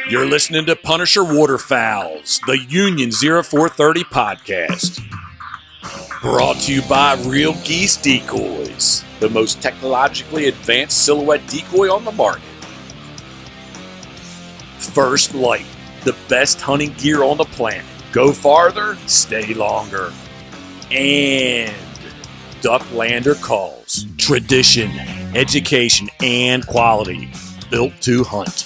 You're listening to Punisher Waterfowls, the Union 0430 podcast. Brought to you by Real Geese Decoys, the most technologically advanced silhouette decoy on the market. First Light, the best hunting gear on the planet. Go farther, stay longer. And Ducklander Calls. Tradition, education, and quality. Built to hunt.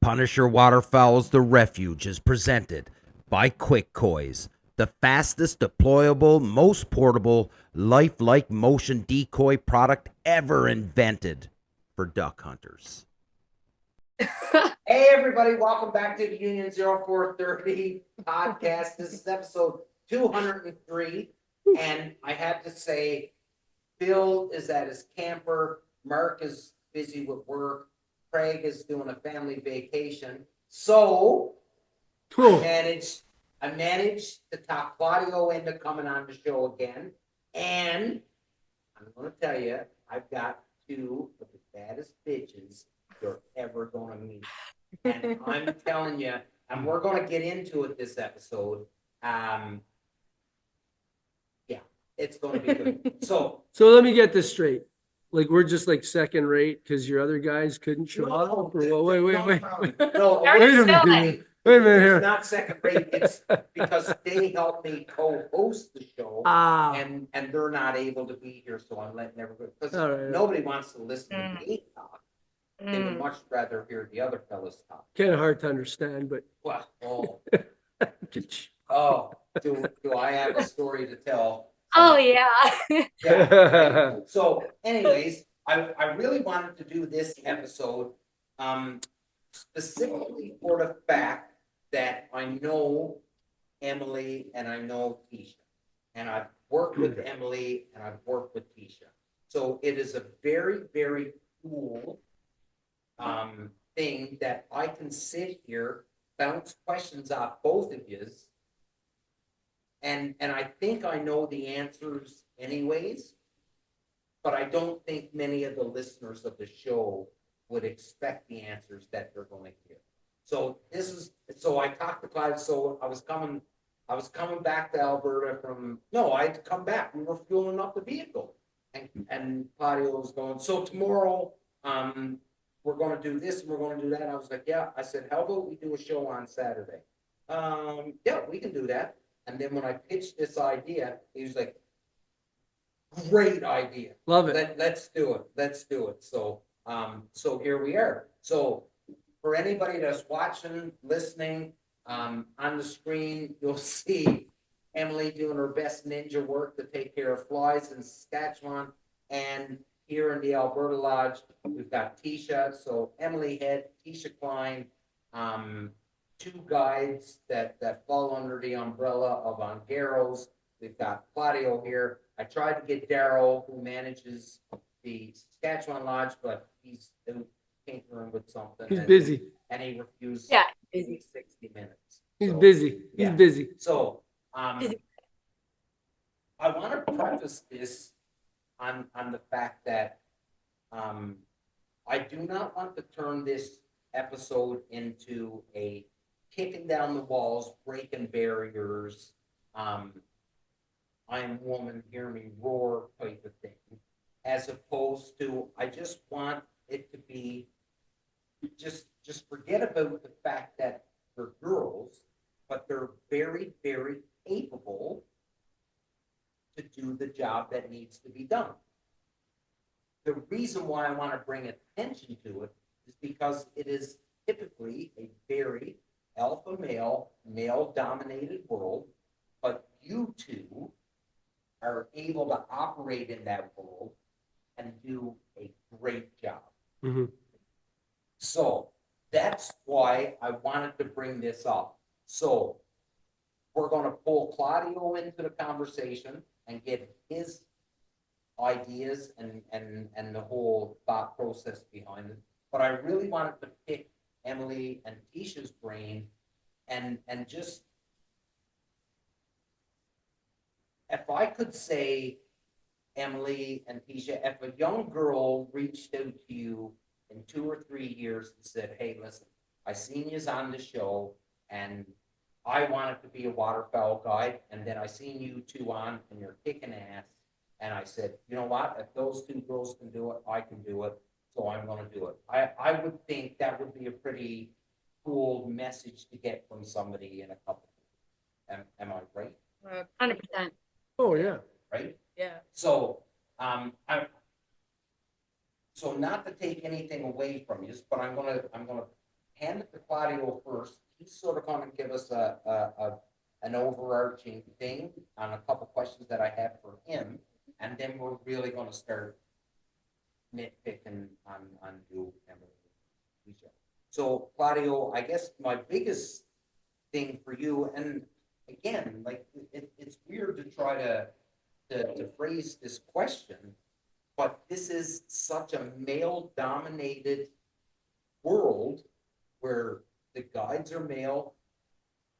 Punisher Waterfowls The Refuge is presented by Quick Koys, the fastest deployable, most portable, lifelike motion decoy product ever invented for duck hunters. Hey everybody, welcome back to the Union 0430 podcast. This is episode 203, and I have to say, Bill is at his camper, Mark is busy with work, Craig is doing a family vacation. So Cool. I managed to talk Claudio into coming on the show again. And I'm going to tell you, I've got two of the baddest bitches you're ever going to meet. And I'm telling you, and we're going to get into it this episode. Yeah, it's going to be good. So let me get this straight. Like, we're just like second rate because your other guys couldn't show up? Or, well, wait. No, Wait a it's minute. Wait a minute here. not second rate. It's because they help me co-host the show, and they're not able to be here, so I'm letting everybody. Because nobody wants to listen to me talk. They would much rather hear the other fellas talk. Kind of hard to understand, but Well, do I have a story to tell? Oh yeah. Yeah. So, anyways, I really wanted to do this episode specifically for the fact that I know Emily and I know Teesha, and I've worked with Emily and I've worked with Teesha. So it is a very, very cool thing that I can sit here, bounce questions off both of yous, and I think I know the answers anyways, but I don't think many of the listeners of the show would expect the answers that they're going to hear. So I talked to Clive. So I was coming back to Alberta I had to come back. We were fueling up the vehicle, and Claudio was going, so tomorrow, we're going to do this and we're going to do that. And I was like, yeah. I said, how about we do a show on Saturday? Yeah, we can do that. And then when I pitched this idea, he was like, great idea. love it. Let's do it. So here we are. So for anybody that's watching, listening, on the screen, you'll see Emily doing her best ninja work to take care of flies in Saskatchewan. And here in the Alberta Lodge, we've got Teesha. So Emily Head, Teesha Kline, two guides that fall under the umbrella of Ongeros. We've got Claudio here. I tried to get Daryl, who manages the Saskatchewan Lodge, but he's tinkering with something. He's busy. And he refused. Yeah, busy 60 minutes. He's busy. He's busy. So I want to preface this on the fact that I do not want to turn this episode into a kicking down the walls, breaking barriers, I'm woman, hear me roar type of thing, as opposed to I just want it to be just forget about the fact that they're girls, but they're very, very capable to do the job that needs to be done. The reason why I want to bring attention to it is because it is typically a very alpha male dominated world, but you two are able to operate in that world and do a great job. Mm-hmm. So that's why I wanted to bring this up. So we're going to pull Claudio into the conversation and get his ideas and the whole thought process behind it. But I really wanted to pick Emily and Teesha's brain and just, if I could say, Emily and Teesha, if a young girl reached out to you in 2 or 3 years and said, hey, listen, I seen yous on the show and I wanted to be a waterfowl guide, and then I seen you two on and you're kicking ass. And I said, you know what, if those two girls can do it, I can do it, so I'm gonna do it. I would think that would be a pretty cool message to get from somebody in a couple. Am I right? 100%. Oh, yeah. Right? Yeah. So, so not to take anything away from you, but I'm gonna hand it to Claudio first. He's sort of gonna give us an overarching thing on a couple questions that I have for him, and then we're really gonna start nitpicking on you, Emily. So Claudio, I guess my biggest thing for you, and again, like it's weird to try to phrase this question, but this is such a male-dominated world where the guides are male,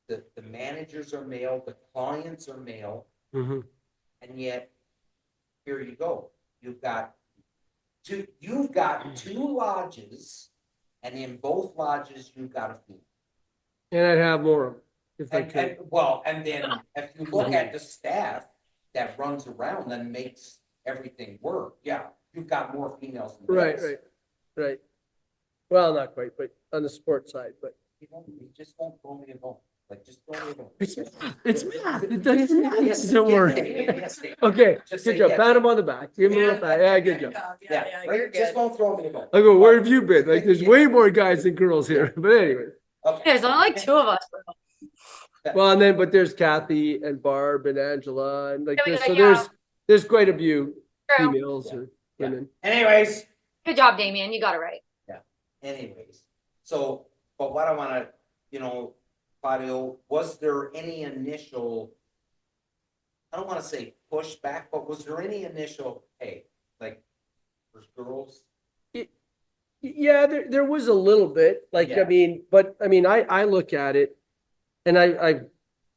the managers are male, the clients are male, Mm-hmm. and yet here you go. You've got two lodges, and in both lodges you've got a female. And I'd have more of them if I could. And then if you look at the staff that runs around and makes everything work, yeah, you've got more females than males. Right. Well, not quite, but on the sports side, but. You just won't throw me a bone. Like, just throw me a bone. It's math. It doesn't work. Yes, Okay, Just good say job. yes. Pat him on the back. Give him a little pat. Yeah, good job. Yeah, right, just won't throw me a bone. I go, where have you been? Like, there's way more guys than girls here. But anyway. Okay. There's only like 2 of us, bro. Well, and but there's Kathy and Barb and Angela and like Yeah, this. So yeah. there's quite a few True. females or Yeah. women. Anyways, Good job, Damien. You got it right. so, but what I wanna, Claudio, was there any initial, I don't wanna say pushback, but was there any initial, hey, like, there's girls? Yeah, there was a little bit, like, Yeah. I look at it and I've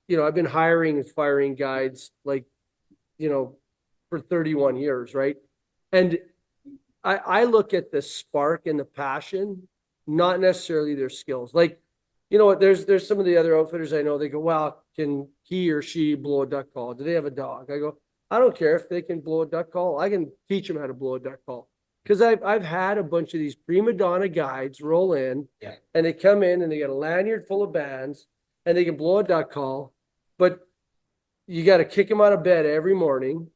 been hiring and firing guides like, for 31 years, right? And I look at the spark and the passion, not necessarily their skills. Like, you know what, there's some of the other outfitters I know, they go, well, can he or she blow a duck call? Do they have a dog? I go, I don't care if they can blow a duck call. I can teach them how to blow a duck call. Because I've had a bunch of these prima donna guides roll in, Yeah. and they come in and they got a lanyard full of bands and they can blow a duck call, but you got to kick them out of bed every morning.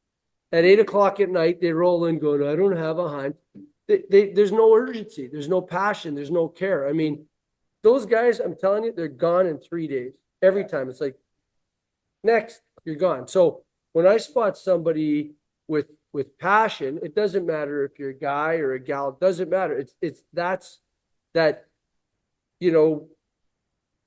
At 8 o'clock at night, they roll in going, I don't have a hunt. There's no urgency. There's no passion. There's no care. I mean, those guys, I'm telling you, they're gone in 3 days. Every time it's like, next, you're gone. So when I spot somebody with passion, it doesn't matter if you're a guy or a gal, it doesn't matter. That's that,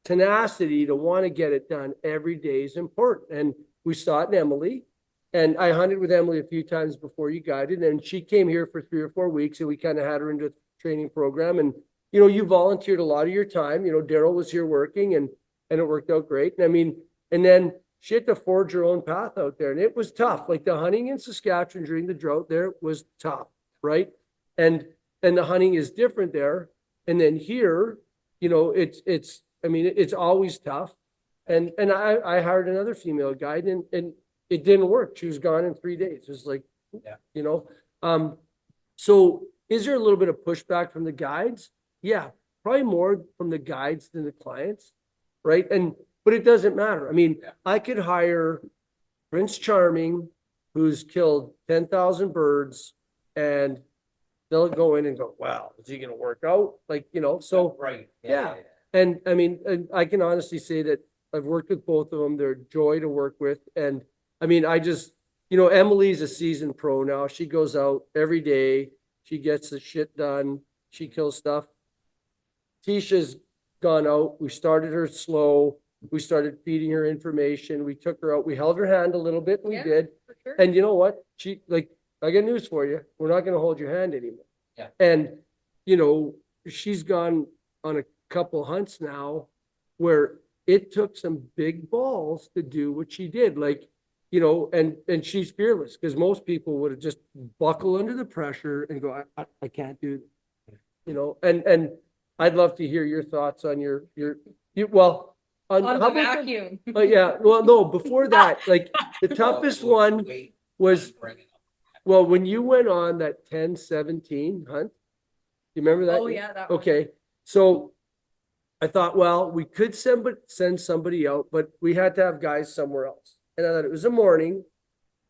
tenacity to want to get it done every day is important. And we saw it in Emily, and I hunted with Emily a few times before you guided, and she came here for 3 or 4 weeks and we kind of had her into a training program. And, you volunteered a lot of your time, Daryl was here working and it worked out great. And then she had to forge her own path out there, and it was tough. Like the hunting in Saskatchewan during the drought there was tough, right? And the hunting is different there. And then here, it's always tough. And I hired another female guide, and it didn't work. She was gone in 3 days. It was like, so is there a little bit of pushback from the guides? Yeah, probably more from the guides than the clients, right? But it doesn't matter. I could hire Prince Charming, who's killed 10,000 birds, and they'll go in and go, wow, is he going to work out? So Right. yeah. And I can honestly say that I've worked with both of them. They're a joy to work with. And Emily's a seasoned pro now. She goes out every day. She gets the shit done. She kills stuff. Teesha's gone out. We started her slow. We started feeding her information. We took her out. We held her hand a little bit. We did. For sure. And you know what? I got news for you. We're not going to hold your hand anymore. Yeah. And, she's gone on a couple hunts now where it took some big balls to do what she did. And she's fearless, because most people would have just buckle under the pressure and go, I can't do this. you know, and I'd love to hear your thoughts on well, on On how the about vacuum. Oh, yeah, well, no, before that, like, the toughest one was, well, when you went on that 10-17 hunt, you remember that? Oh, yeah, that one. Okay, so I thought, well, we could send somebody out, but we had to have guys somewhere else. And I thought it was a morning.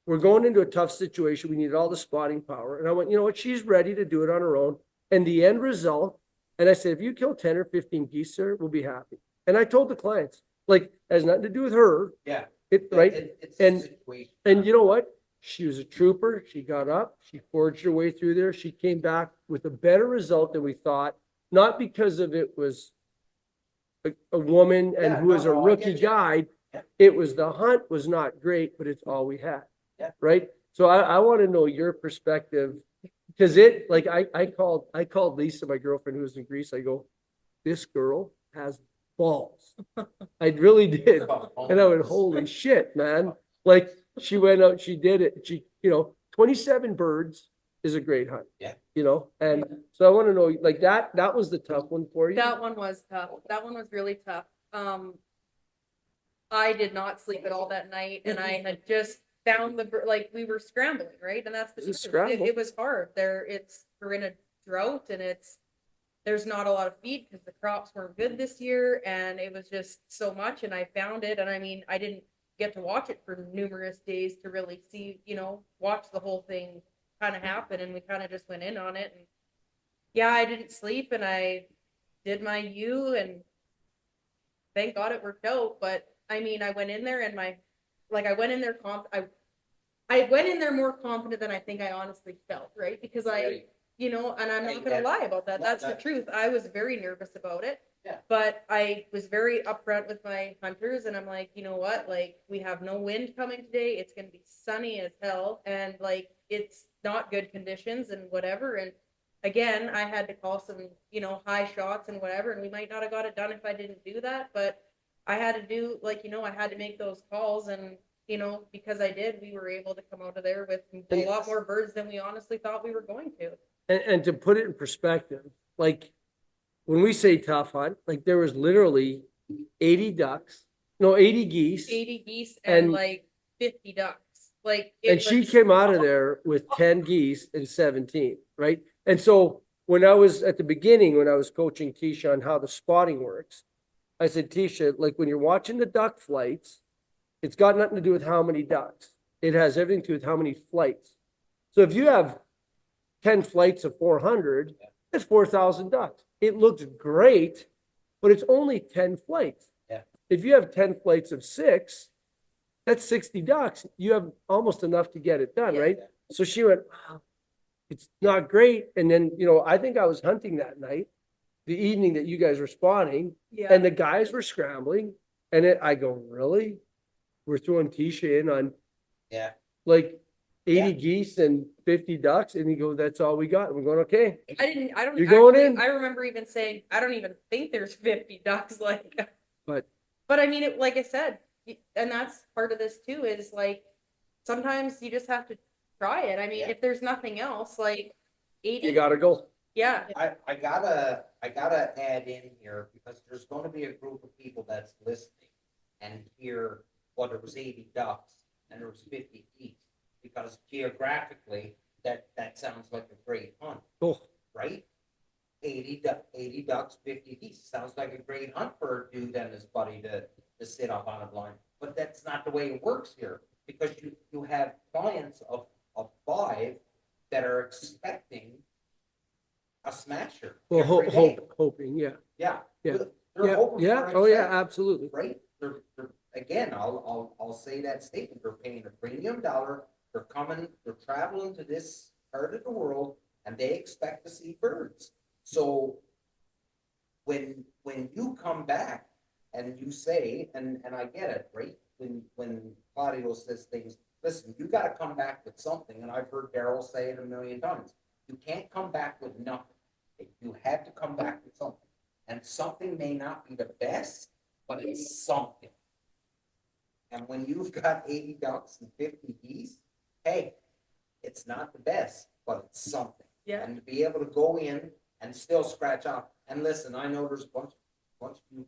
We're going into a tough situation. We needed all the spotting power. And I went, you know what? She's ready to do it on her own. And the end result, and I said, if you kill 10 or 15 geese, sir, we'll be happy. And I told the clients, like, it has nothing to do with her. Yeah. Right? It's And- a situation. And you know what? She was a trooper. She got up, she forged her way through there. She came back with a better result than we thought, not because of it was a woman and Yeah, who was a no, I rookie get you. guide. Yeah. It was the hunt was not great, but it's all we had. Yeah. Right? So I want to know your perspective because like I called Lisa, my girlfriend who was in Greece. I go, this girl has balls. I really did. And I went, holy shit, man. Like she went out, she did it. She, 27 birds is a great hunt. Yeah. And so I want to know, like that was the tough one for you. That one was tough. That one was really tough. I did not sleep at all that night, and I had just found like we were scrambling, right? And that's the It was truth. scramble. It was hard. We're in a drought, and there's not a lot of feed because the crops weren't good this year, and it was just so much. And I found it, and I mean, I didn't get to watch it for numerous days to really see, watch the whole thing kind of happen, and we kind of just went in on it. And yeah, I didn't sleep, and I did my and thank God it worked out. But I mean, I went in there and I went in there I went in there more confident than I think I honestly felt, right? Because and I'm not gonna lie about that. That's the truth. I was very nervous about it. Yeah. But I was very upfront with my hunters, and I'm like, you know what? Like, we have no wind coming today. It's gonna be sunny as hell, and like it's not good conditions and whatever. And again, I had to call some, high shots and whatever, and we might not have got it done if I didn't do that, but I had to do, I had to make those calls, and, because I did, we were able to come out of there with a lot more birds than we honestly thought we were going to. And to put it in perspective, like when we say tough hunt, like there was literally 80 geese. 80 geese and And- like 50 ducks. Like, And she came out of there with 10 geese and 17, right? And so when I was at the beginning, when I was coaching Teesha on how the spotting works, I said, Teesha, like when you're watching the duck flights, it's got nothing to do with how many ducks. It has everything to do with how many flights. So if you have 10 flights of 400, that's 4,000 ducks. It looks great, but it's only 10 flights. Yeah. If you have 10 flights of 6, that's 60 ducks. You have almost enough to get it done, Yeah. right? So she went, wow, it's not great. And then, I think I was hunting that night, the evening that you guys were spawning, Yeah. and the guys were scrambling. And I go, really? We're throwing Teesha in on Yeah. like 80 Yeah. geese and 50 ducks. And he goes, that's all we got. And we're going, okay. I don't You're going actually- in? I remember even saying, I don't even think there's 50 ducks. But I mean, like I said, and that's part of this too, is like, sometimes you just have to try it. I mean, Yeah. if there's nothing else, like 80, you got to go. yeah, I gotta add in here because there's gonna be a group of people that's listening and hear, well, there was 80 ducks and there was 50 geese. Because geographically, that sounds like a great hunt, Oh, right? 80 ducks, 50 geese, sounds like a great hunt for a dude and his buddy to sit up on a blind. But that's not the way it works here, because you have clients of 5 that are expecting a smasher. well, every day. hoping. Yeah. Yeah. Yeah. They're Yeah. hoping Yeah. for Oh, yeah. success, Absolutely. right? They're again, I'll say that statement. They're paying a premium dollar. They're traveling to this part of the world, and they expect to see birds. So when you come back and you say, and I get it, right? When Claudio says things, listen, you got to come back with something. And I've heard Daryl say it a million times. You can't come back with nothing. You have to come back with something. And something may not be the best, but it's something. And when you've got 80 ducks and 50 geese, hey, it's not the best, but it's something. yeah. And to be able to go in and still scratch off. And listen, I know there's a bunch of you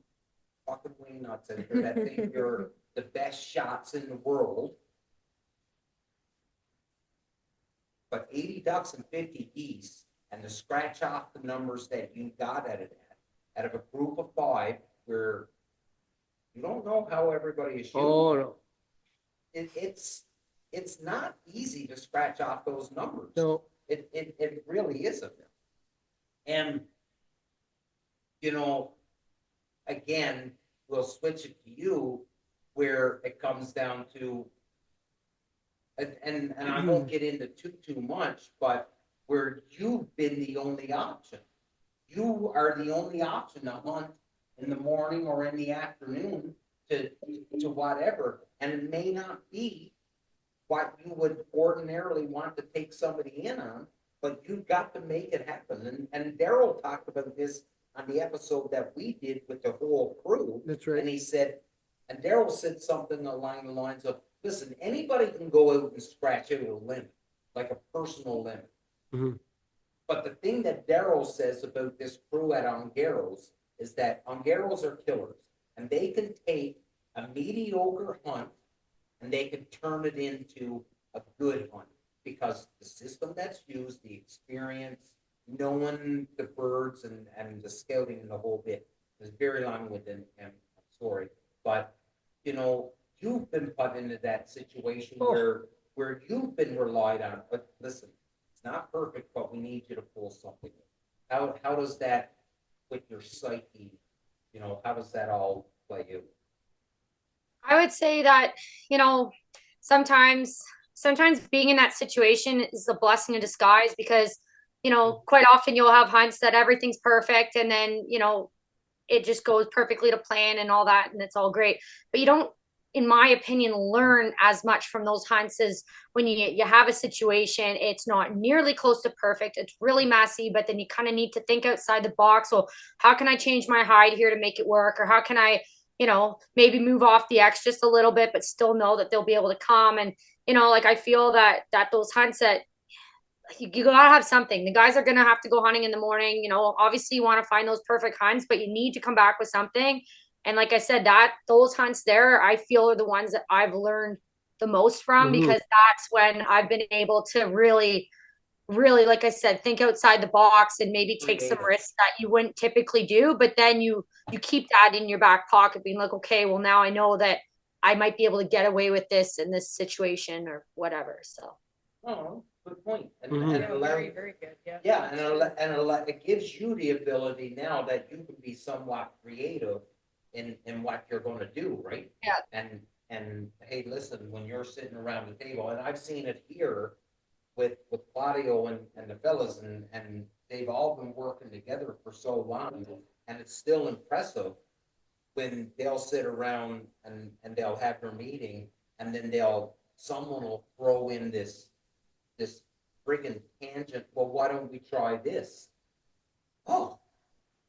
fucking wing nuts out there that think you're the best shots in the world. But 80 ducks and 50 geese, and to scratch off the numbers that you got out of a group of 5, where you don't know how everybody is shooting. Oh, no. It's not easy to scratch off those numbers. No. It really isn't. And, you know, again, we'll switch it to you, where it comes down to, and I won't get into too much, but where you've been the only option. You are the only option to hunt in the morning or in the afternoon to whatever, and it may not be what you would ordinarily want to take somebody in on, but you've got to make it happen. And Daryl talked about this on the episode that we did with the whole crew. That's right. And he said, and Daryl said something along the lines of, listen, anybody can go out and scratch out a limit, like a personal limit. Mhm. But the thing that Daryl says about this crew at Ongaros is that Ongaros are killers, and they can take a mediocre hunt and they can turn it into a good hunt, because the system that's used, the experience, knowing the birds and the scouting and the whole bit is very long-winded and sorry. But, you know, you've been put into that situation where you've been relied on. But listen, it's not perfect, but we need you to pull something. How does that, with your psyche, you know, how does that all play out? I would say that, you know, sometimes being in that situation is a blessing in disguise, because, you know, quite often you'll have hunts that everything's perfect, and then, you know, it just goes perfectly to plan and all that, and it's all great. But you don't, in my opinion, learn as much from those hunts as when you have a situation, it's not nearly close to perfect, it's really messy, but then you kind of need to think outside the box. So how can I change my hide here to make it work? Or how can I, you know, maybe move off the X just a little bit, but still know that they'll be able to come? And, you know, like, I feel that those hunts that you gotta have something. The guys are gonna have to go hunting in the morning. You know, obviously you want to find those perfect hunts, but you need to come back with something. And like I said, those hunts there, I feel, are the ones that I've learned the most from, because that's when I've been able to really, like I said, think outside the box and maybe take some risks that you wouldn't typically do. But then you keep that in your back pocket, being like, okay, well, now I know that I might be able to get away with this in this situation or whatever. So. Oh, good point. And, Very, very good. Yeah. Yeah, it gives you the ability now that you can be somewhat creative in what you're going to do, right? Yeah. And hey, listen, when you're sitting around the table, and I've seen it here with Claudio and the fellas, and they've all been working together for so long, and it's still impressive when they'll sit around and they'll have their meeting, and then someone will throw in this friggin' tangent. Well, why don't we try this? Oh,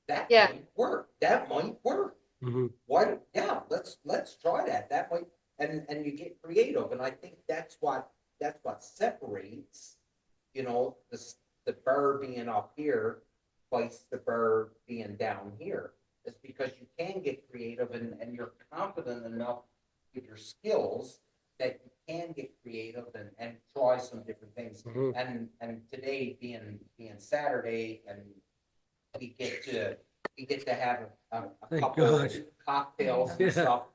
that might work. That might work. Mm-hmm. Why? Yeah, let's try that. That might, and you get creative, and I think that's what separates, you know, the bird being up here, twice the bird being down here, is because you can get creative, and you're confident enough with your skills that you can get creative and try some different things. Mhm. And today being Saturday, and we get to have a Thank couple God. of cocktails Yeah. and stuff.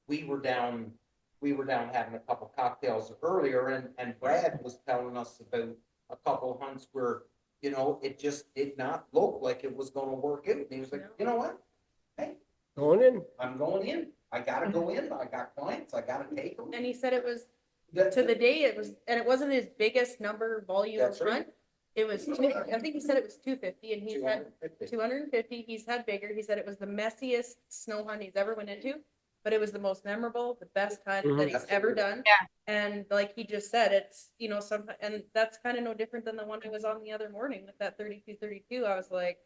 We were down having a couple cocktails earlier, and Brad was telling us about a couple hunts where, you know, it just did not look like it was going to work out. And he was like, you know what? Hey, Going in. I'm going in. I gotta go in. I got clients. I gotta take them. And he said it was to the day it was, and it wasn't his biggest number volume That's right. hunt. It was I think he said it was 250, and he's had 250. He's had bigger. He said it was the messiest snow hunt he's ever went into, but it was the most memorable, the best hunt that he's ever done. Yeah. And like he just said, it's, you know, and that's kind of no different than the one I was on the other morning with that 32. I was like,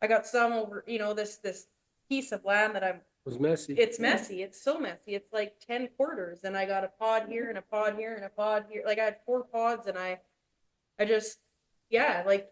I got some over, you know, this piece of land that Was messy. it's messy. It's so messy. It's like 10 quarters, and I got a pod here and a pod here and a pod here. Like, I had 4 pods, and I just, yeah, like,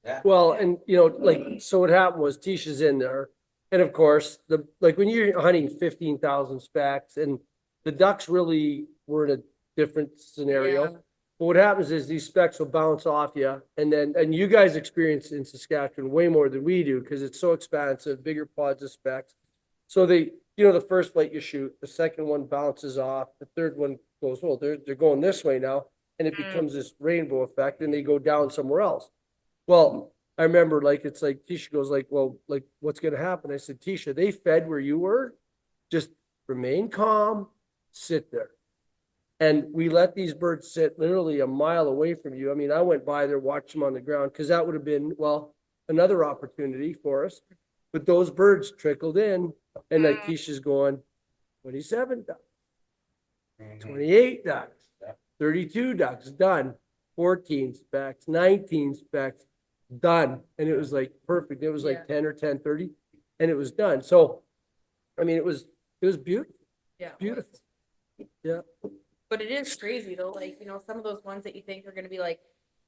Yeah. Well, and like, so what happened was Teesha's in there. And of course, like when you're hunting 15,000 specs and the ducks really were in a different scenario. Yeah. But what happens is these specs will bounce off you. And you guys experience in Saskatchewan way more than we do because it's so expansive, bigger pods of specs. So the first flight you shoot, the second one bounces off, the third one goes, well, they're going this way now. And it becomes this rainbow effect and they go down somewhere else. Well, I remember it's like Teesha goes like, well, like what's going to happen? I said, Teesha, they fed where you were. Just remain calm, sit there. And we let these birds sit literally a mile away from you. I mean, I went by there, watched them on the ground because that would have been, well, another opportunity for us. But those birds trickled in and like Teesha's going, 27 ducks, 28 ducks, 32 ducks, done. 14 specs, 19 specs, done. And it was like perfect. It was like 10 or 10:30 and it was done. So, I mean, it was beautiful. Yeah. Beautiful. Yeah. But it is crazy though, like, some of those ones that you think are gonna be like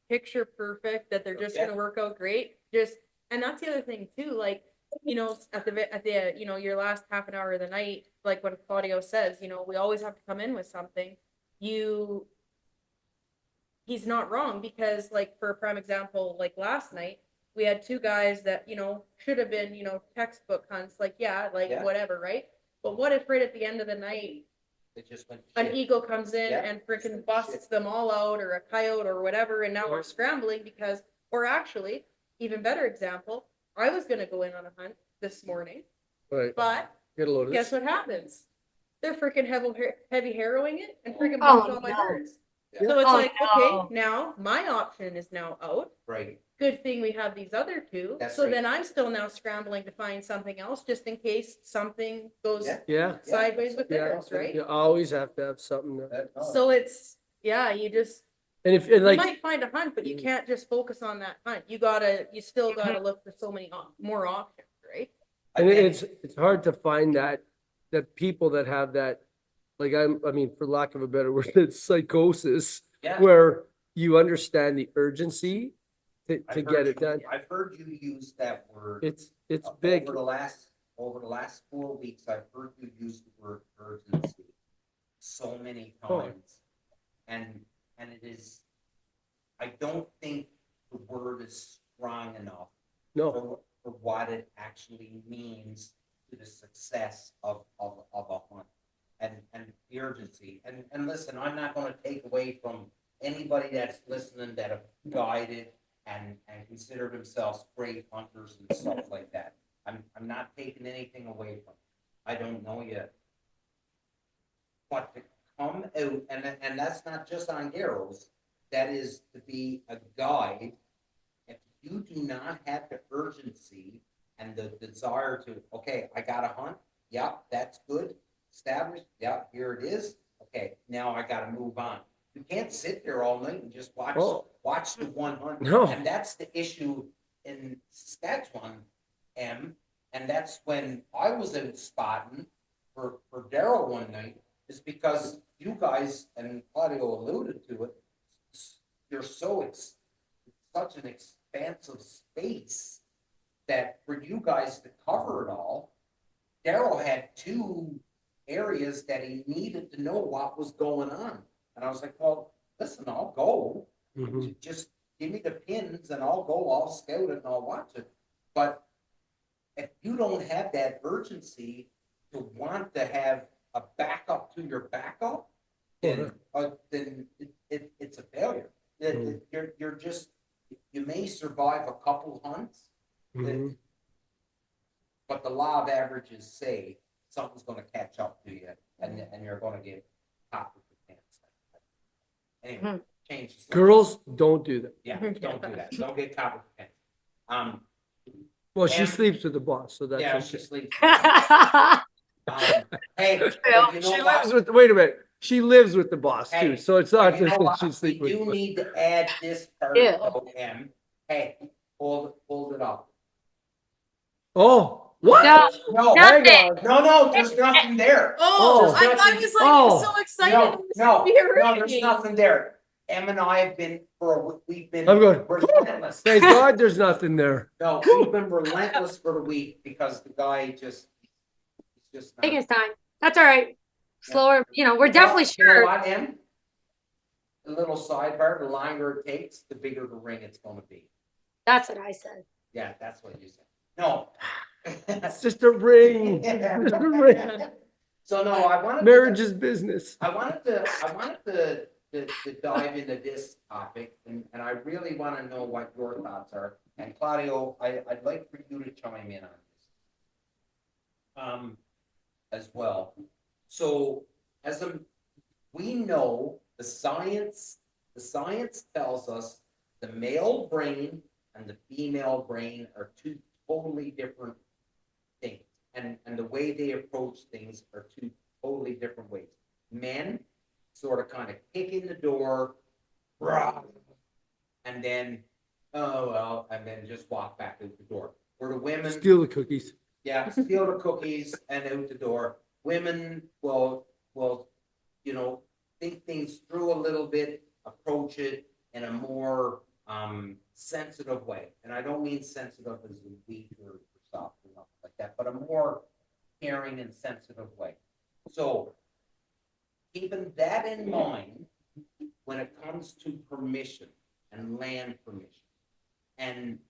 picture perfect, that they're just gonna work out great. And that's the other thing too, like, at the your last half an hour of the night, like when Claudio says, we always have to come in with something. He's not wrong because, like, for a prime example, like last night, we had two guys that, should have been, textbook hunts, whatever, right? But what if right at the end of the night, It just went an shit. eagle comes in Yeah. and freaking busts them all out, or a coyote or whatever, and now we're scrambling because, or actually, even better example, I was going to go in on a hunt this morning, Right. but Get a load of guess this. what happens? They're freaking heavy harrowing it and freaking Oh, bumped all my no. birds. So it's Oh, like, no. okay, now my option is now out. Right. Good thing we have these other two. That's So right. then I'm still now scrambling to find something else just in case something goes Yeah. Yeah. sideways with Yeah. theirs, right? You always have to have something. So it's, you just, And you like, might find a hunt, but you can't just focus on that hunt. You still gotta look for so many more options, right? and it's hard to find that people that have that, like, I mean, for lack of a better word, it's psychosis, Yeah. where you understand the urgency to I've get heard it done. I've heard you use that word. It's big. Over the last 4 weeks, I've heard you use the word urgency so many times. And it is, I don't think the word is strong enough No, for what it actually means to the success of a hunt and the urgency. And listen, I'm not going to take away from anybody that's listening that have guided and consider themselves great hunters and stuff like that. I'm not taking anything away from it. I don't know yet. But to come out, and that's not just on arrows, that is to be a guide. If you do not have the urgency and the desire to, okay, I got a hunt, yeah, that's good, established, yeah, here it is, okay, now I got to move on. You can't sit there all night and just watch the one hunt. No. And that's the issue in Saskatchewan, and that's when I was out spotting for Daryl one night, is because you guys, and Claudio alluded to it, you're such an expansive space that for you guys to cover it all, Daryl had 2 areas that he needed to know what was going on. And I was like, well, listen, I'll go. Mhm. Just give me the pins and I'll go, I'll scout it and I'll watch it. But if you don't have that urgency to want to have a backup to your backup, then it's a failure. You're just, you may survive a couple hunts, Mhm. but the law of averages say something's going to catch up to you and you're going to get caught with your pants. Anyway, change the subject. Girls, don't do that. Yeah, don't do that. Don't get caught with your pants. Well, she And- sleeps with the boss, so that's Yeah, okay. she sleeps. Hey, but you know She what? lives with, wait a minute, she lives with the boss Hey, too, so it's not You know just that what? she We sleeps with. do need to add this part, Ew. though, Em. Hey, hold it up. Oh, what? No, No, Hang nothing. on. no, there's nothing there. Oh, There's I thought nothing- he was like, Oh. so excited. No, It was gonna be a no, there's rating. nothing there. Em and I have been we've been I'm going, relentless. thank God there's nothing there. No, we've been relentless for the week because the guy just he's just Taking not. his time. That's all right. Slower, we're definitely You know sure. what, Em? A little sidebar, the longer it takes, the bigger the ring it's gonna be. That's what I said. Yeah, that's what you said. No. It's just a ring. Just a ring. So no, I wanted Marriage is business. I wanted to dive into this topic, and I really want to know what your thoughts are. And Claudio, I'd like for you to chime in on this, as well. So, we know the science tells us the male brain and the female brain are two totally different things, and the way they approach things are two totally different ways. Men sort of kind of kick in the door, rah, and then, oh well, and then just walk back out the door. Where the women Steal the cookies. yeah, steal the cookies and out the door. Women will think things through a little bit, approach it in a more sensitive way. And I don't mean sensitive as in weak or soft or nothing like that, but a more caring and sensitive way. So keeping that in mind when it comes to permission and land permission. And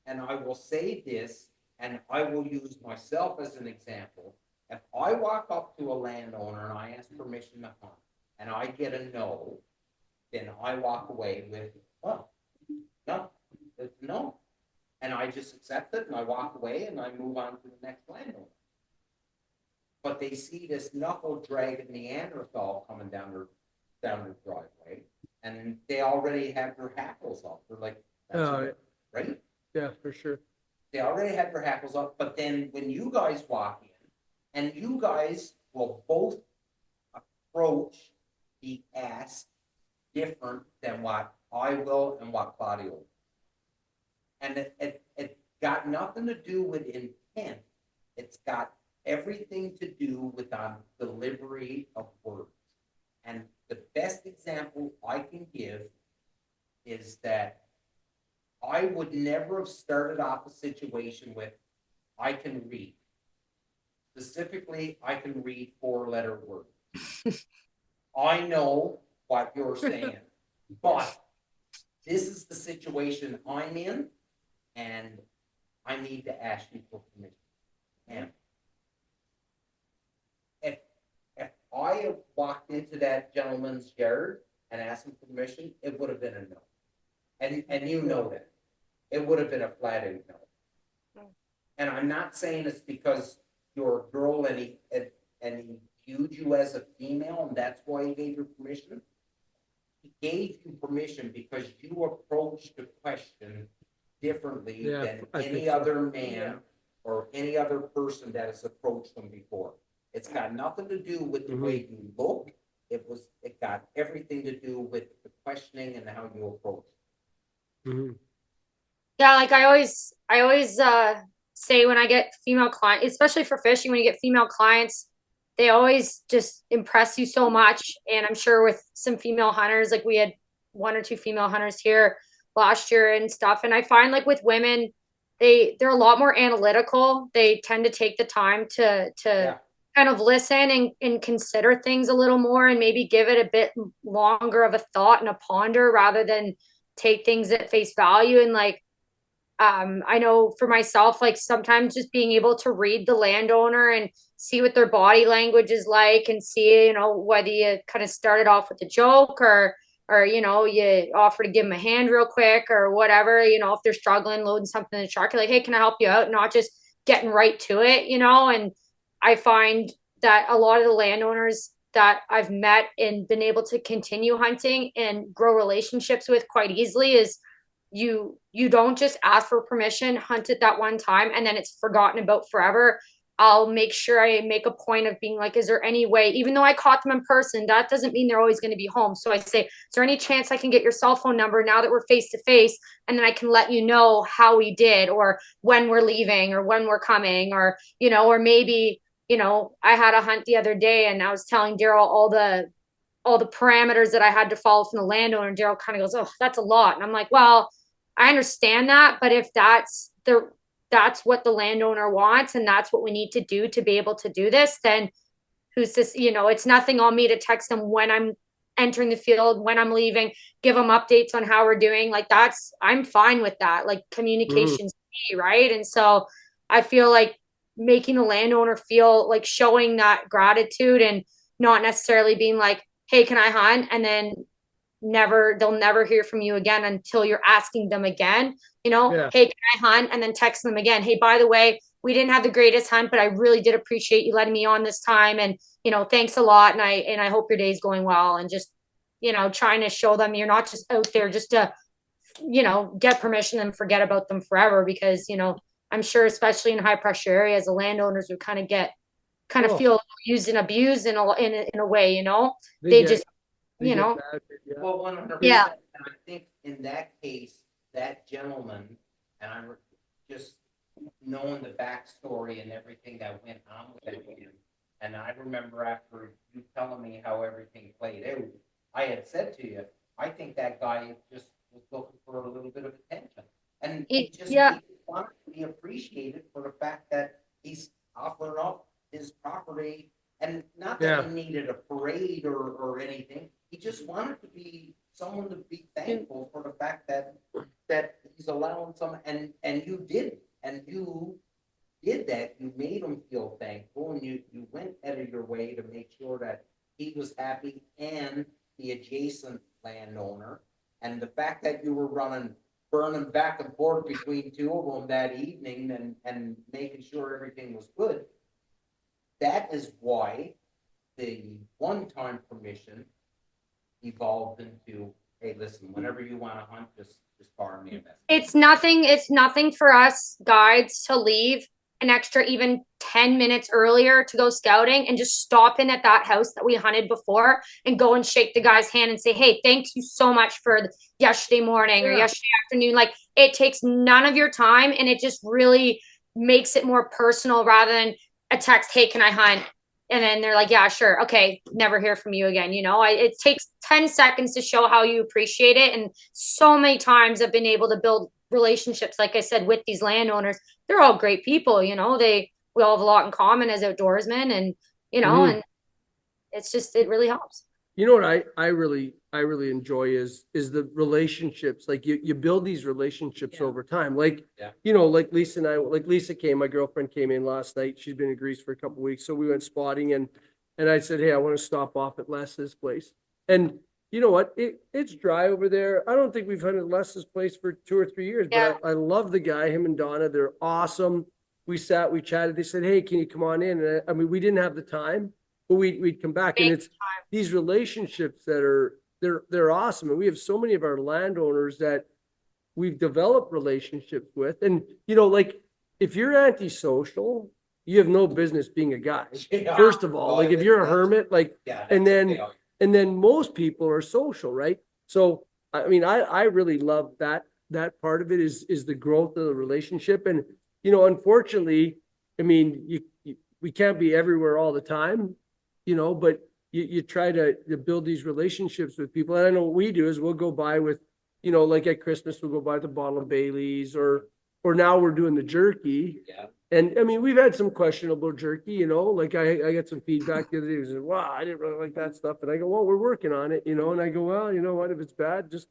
I will say this, and I will use myself as an example. If I walk up to a landowner and I ask permission to hunt and I get a no, then I walk away with, oh, no, no. And I just accept it and I walk away and I move on to the next landowner. But they see this knuckle-dragging Neanderthal coming down their driveway, and they already have their hackles up. They're like, that's right? Yeah, for sure. They already have their hackles up, but then when you guys walk in, and you guys will both approach the ask different than what I will and what Claudio will. And it got nothing to do with intent. It's got everything to do with delivery of words. And the best example I can give is that I would never have started off a situation with, I can read. Specifically, I can read 4-letter words. I know what you're saying, but this is the situation I'm in, and I need to ask you for permission. And if I had walked into that gentleman's yard and asked him for permission, it would have been a no. And you know that. It would have been a flat out no. And I'm not saying it's because you're a girl and he viewed you as a female and that's why he gave you permission. He gave you permission because you approached the question differently than any other man or any other person that has approached them before. It's got nothing to do with the way you look. It got everything to do with the questioning and how you approach. Yeah, like I always say when I get female clients, especially for fishing, when you get female clients, they always just impress you so much. And I'm sure with some female hunters, like we had 1 or 2 female hunters here last year and stuff. And I find like with women, they're a lot more analytical. They tend to take the time to kind of listen and consider things a little more and maybe give it a bit longer of a thought and a ponder rather than take things at face value. And like, I know for myself, like sometimes just being able to read the landowner and see what their body language is like and see, whether you kind of started off with a joke or, you offer to give them a hand real quick or whatever, if they're struggling loading something in the truck, you're like, hey, can I help you out? Not just getting right to it, and I find that a lot of the landowners that I've met and been able to continue hunting and grow relationships with quite easily is you don't just ask for permission, hunt it that one time, and then it's forgotten about forever. I'll make sure I make a point of being like, is there any way, even though I caught them in person, that doesn't mean they're always going to be home. So I say, is there any chance I can get your cell phone number now that we're face to face? And then I can let you know how we did or when we're leaving or when we're coming or, or maybe, I had a hunt the other day and I was telling Daryl all all the parameters that I had to follow from the landowner. And Daryl kind of goes, oh, that's a lot. And I'm like, well, I understand that, but if that's what the landowner wants and that's what we need to do to be able to do this, then who's this? It's nothing on me to text them when I'm entering the field, when I'm leaving, give them updates on how we're doing. Like I'm fine with that. Like communication's key, right? And so I feel like making the landowner feel like showing that gratitude and not necessarily being like, hey, can I hunt? And then they'll never hear from you again until you're asking them again, hey, can I hunt? And then text them again. Hey, by the way, we didn't have the greatest hunt, but I really did appreciate you letting me on this time. And, thanks a lot. And I hope your day's going well. And just, trying to show them you're not just out there just to, get permission and forget about them forever. Because, I'm sure, especially in high pressure areas, the landowners would kind of feel used and abused in a way, they just, Well, 100%. Yeah. And I think in that case, that gentleman, and I'm just knowing the backstory and everything that went on with him, and I remember after you telling me how everything played out, I had said to you, I think that guy just was looking for a little bit of attention. And he wanted to be appreciated for the fact that he's offering up his property, and not that he needed a parade or anything. He just wanted to be someone to be thankful for the fact that he's allowing some, and you did that. You made him feel thankful, and you went out of your way to make sure that he was happy and the adjacent landowner. And the fact that you were burning back and forth between two of them that evening and making sure everything was good, that is why the one-time permission evolved into, hey, listen, whenever you want to hunt, just fire me a message. It's nothing for us guides to leave an extra even 10 minutes earlier to go scouting and just stop in at that house that we hunted before and go and shake the guy's hand and say, hey, thank you so much for yesterday morning or yesterday afternoon. Like, it takes none of your time, and it just really makes it more personal rather than a text, hey, can I hunt? And then they're like, yeah, sure. Okay. Never hear from you again. It takes 10 seconds to show how you appreciate it. And so many times I've been able to build relationships, like I said, with these landowners. They're all great people. We all have a lot in common as outdoorsmen, and, and it's just, it really helps. What I really enjoy is the relationships. Like you build these relationships over time. Like, like Lisa and I, like Lisa came, my girlfriend came in last night. She's been in Greece for a couple of weeks. So we went spotting, and I said, hey, I want to stop off at Les's place. And you know what? It's dry over there. I don't think we've hunted Les's place for 2 or 3 years, but I love the guy, him and Donna. They're awesome. We sat, we chatted. They said, hey, can you come on in? And I mean, we didn't have the time, but we'd come back. And it's these relationships that are, they're awesome. And we have so many of our landowners that we've developed relationships with. And, like, if you're antisocial, you have no business being a guy. First of all, like if you're a hermit, like, and then most people are social, right? So, I mean, I really love that part of it is the growth of the relationship. And, unfortunately, I mean, we can't be everywhere all the time, but you try to build these relationships with people. And I know what we do is we'll go by with, like at Christmas, we'll go buy the bottle of Bailey's, or now we're doing the jerky. Yeah. And I mean, we've had some questionable jerky, like I got some feedback the other day. He said, wow, I didn't really like that stuff. And I go, well, we're working on it, and I go, well, you know what, if it's bad, just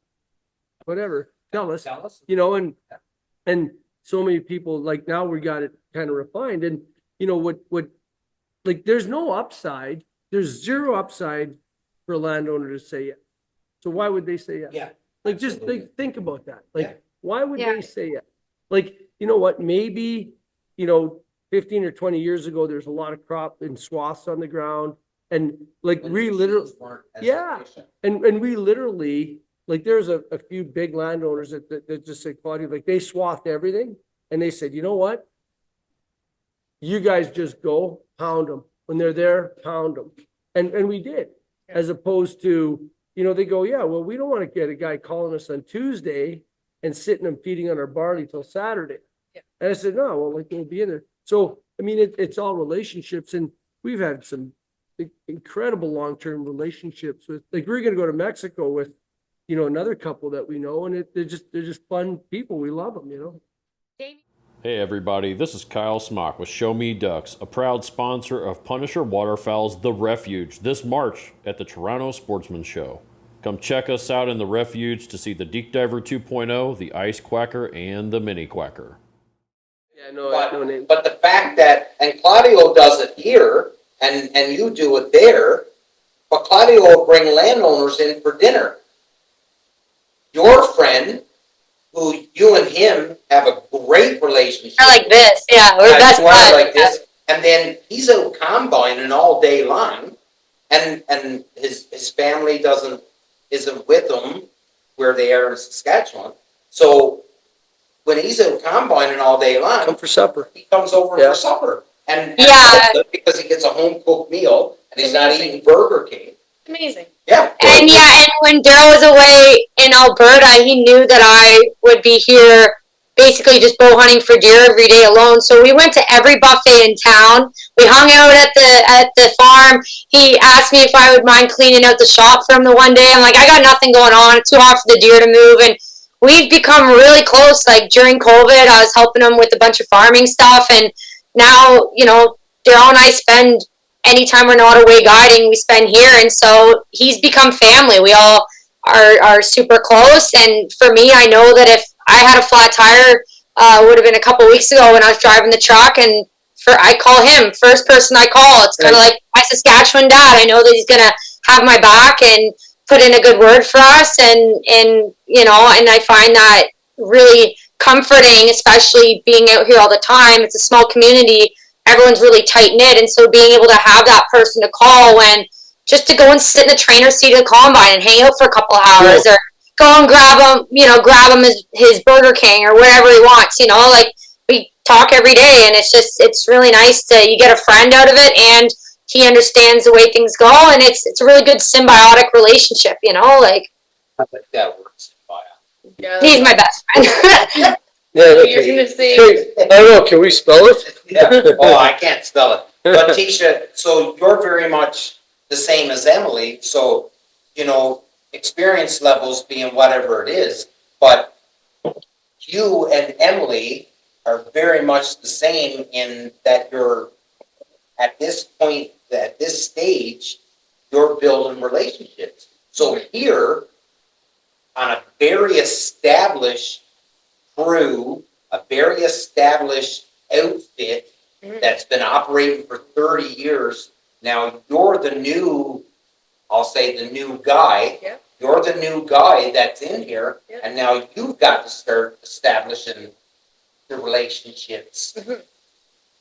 whatever, tell us, and so many people, like, now we got it kind of refined. And what like, there's no upside. There's zero upside for a landowner to say yes. So why would they say yes? Yeah. Like, just think about that. Like, why would they say yes? Like, you know what, maybe, 15 or 20 years ago, there's a lot of crop in swaths on the ground. And like, we literally, and we literally, like, there's a few big landowners that just said, Claudio, like, they swathed everything. And they said, you know what? You guys just go pound them. When they're there, pound them. And we did, as opposed to, they go, yeah, well, we don't want to get a guy calling us on Tuesday and sitting and feeding on our barley till Saturday. Yeah. And I said, no, well, like, we'll be in there. So, I mean, it's all relationships, and we've had some incredible long-term relationships with, like, we're gonna go to Mexico with, another couple that we know, and they're just fun people. We love them. Hey everybody, this is Kyle Smock with Show Me Ducks, a proud sponsor of Punisher Waterfowl's The Refuge this March at the Toronto Sportsman Show. Come check us out in The Refuge to see the Deep Diver 2.0, the Ice Quacker, and the Mini Quacker. Yeah, no, But the fact that, and Claudio does it here, and you do it there, but Claudio will bring landowners in for dinner. Your friend, who you and him have a great relationship. I like this. Yeah, we're best buds. Like this, and then he's out combining all day long, and his family isn't with him where they are in Saskatchewan. So when he's out combining all day long, come for supper. He comes over for supper, and because he gets a home cooked meal, and he's not eating Burger King. Amazing. Yeah. And when Daryl was away in Alberta, he knew that I would be here basically just bow hunting for deer every day alone. So we went to every buffet in town. We hung out at the farm. He asked me if I would mind cleaning out the shop for him the one day. I'm like, I got nothing going on. It's too hard for the deer to move. And we've become really close. Like during COVID, I was helping him with a bunch of farming stuff. And now, Daryl and I spend, anytime we're not away guiding, we spend here. And so he's become family. We all are super close. And for me, I know that if I had a flat tire, would have been a couple weeks ago when I was driving the truck, and I call him, first person I call. It's kind of like my Saskatchewan dad. I know that he's going to have my back and put in a good word for us. And I find that really comforting, especially being out here all the time. It's a small community. Everyone's really tight knit, and so being able to have that person to call just to go and sit in the trainer's seat of the combine and hang out for a couple of hours, or go and grab him his Burger King or whatever he wants. Like we talk every day, and it's really nice you get a friend out of it, and he understands the way things go, and it's a really good symbiotic relationship. Like I think that works. Yeah, he's my best friend. Yeah, you're gonna say. I don't know. Can we spell it? Yeah. Oh, I can't spell it. But Teesha, so you're very much the same as Emily. So, experience levels being whatever it is, but you and Emily are very much the same in that you're at this point, at this stage, you're building relationships. So here, on a very established crew, a very established outfit that's been operating for 30 years. Now you're the new, I'll say the new guy. Yeah. You're the new guy that's in here, Yeah. and now you've got to start establishing the relationships.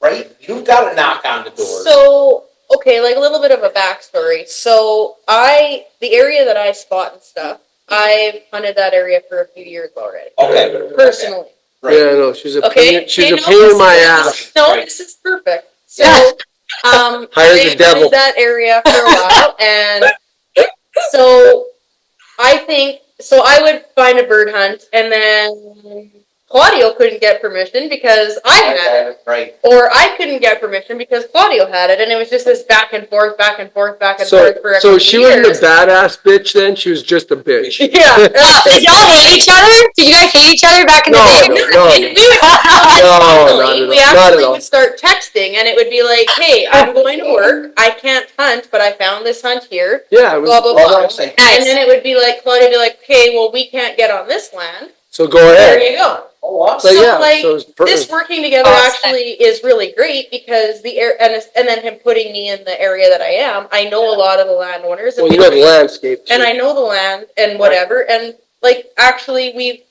Right? You've got to knock on the door. So, okay, like a little bit of a backstory. So the area that I spot and stuff, I've hunted that area for a few years already. Okay. Personally. Okay. Right. Yeah, no, she's a Okay. pain. She's Okay, a no, pain in my this ass. No, Right. this is perfect. So, Hire the I devil. hunted that area for a while, and so I would find a bird hunt, and then Claudio couldn't get permission because I had it. Right. Or I couldn't get permission because Claudio had it, and it was just this back and forth for a So couple she years. wasn't a badass bitch then. She was just a bitch. Yeah. Did y'all hate each other? Did you guys hate each other back in the day? No. We actually would start texting, and it would be like, "Hey, I'm going to work. I can't hunt, but I found this hunt here." Yeah, it was blah blah blah. Nice. And then it would be like Claudia would be like, "Okay, well, we can't get on this land. So go There ahead. you go." Oh, wow. So, yeah, so it's this working together actually is really great because the air and then him putting me in the area that I am. I know a lot of the landowners. Well, you know the landscape. And I know the land and whatever. And like actually, we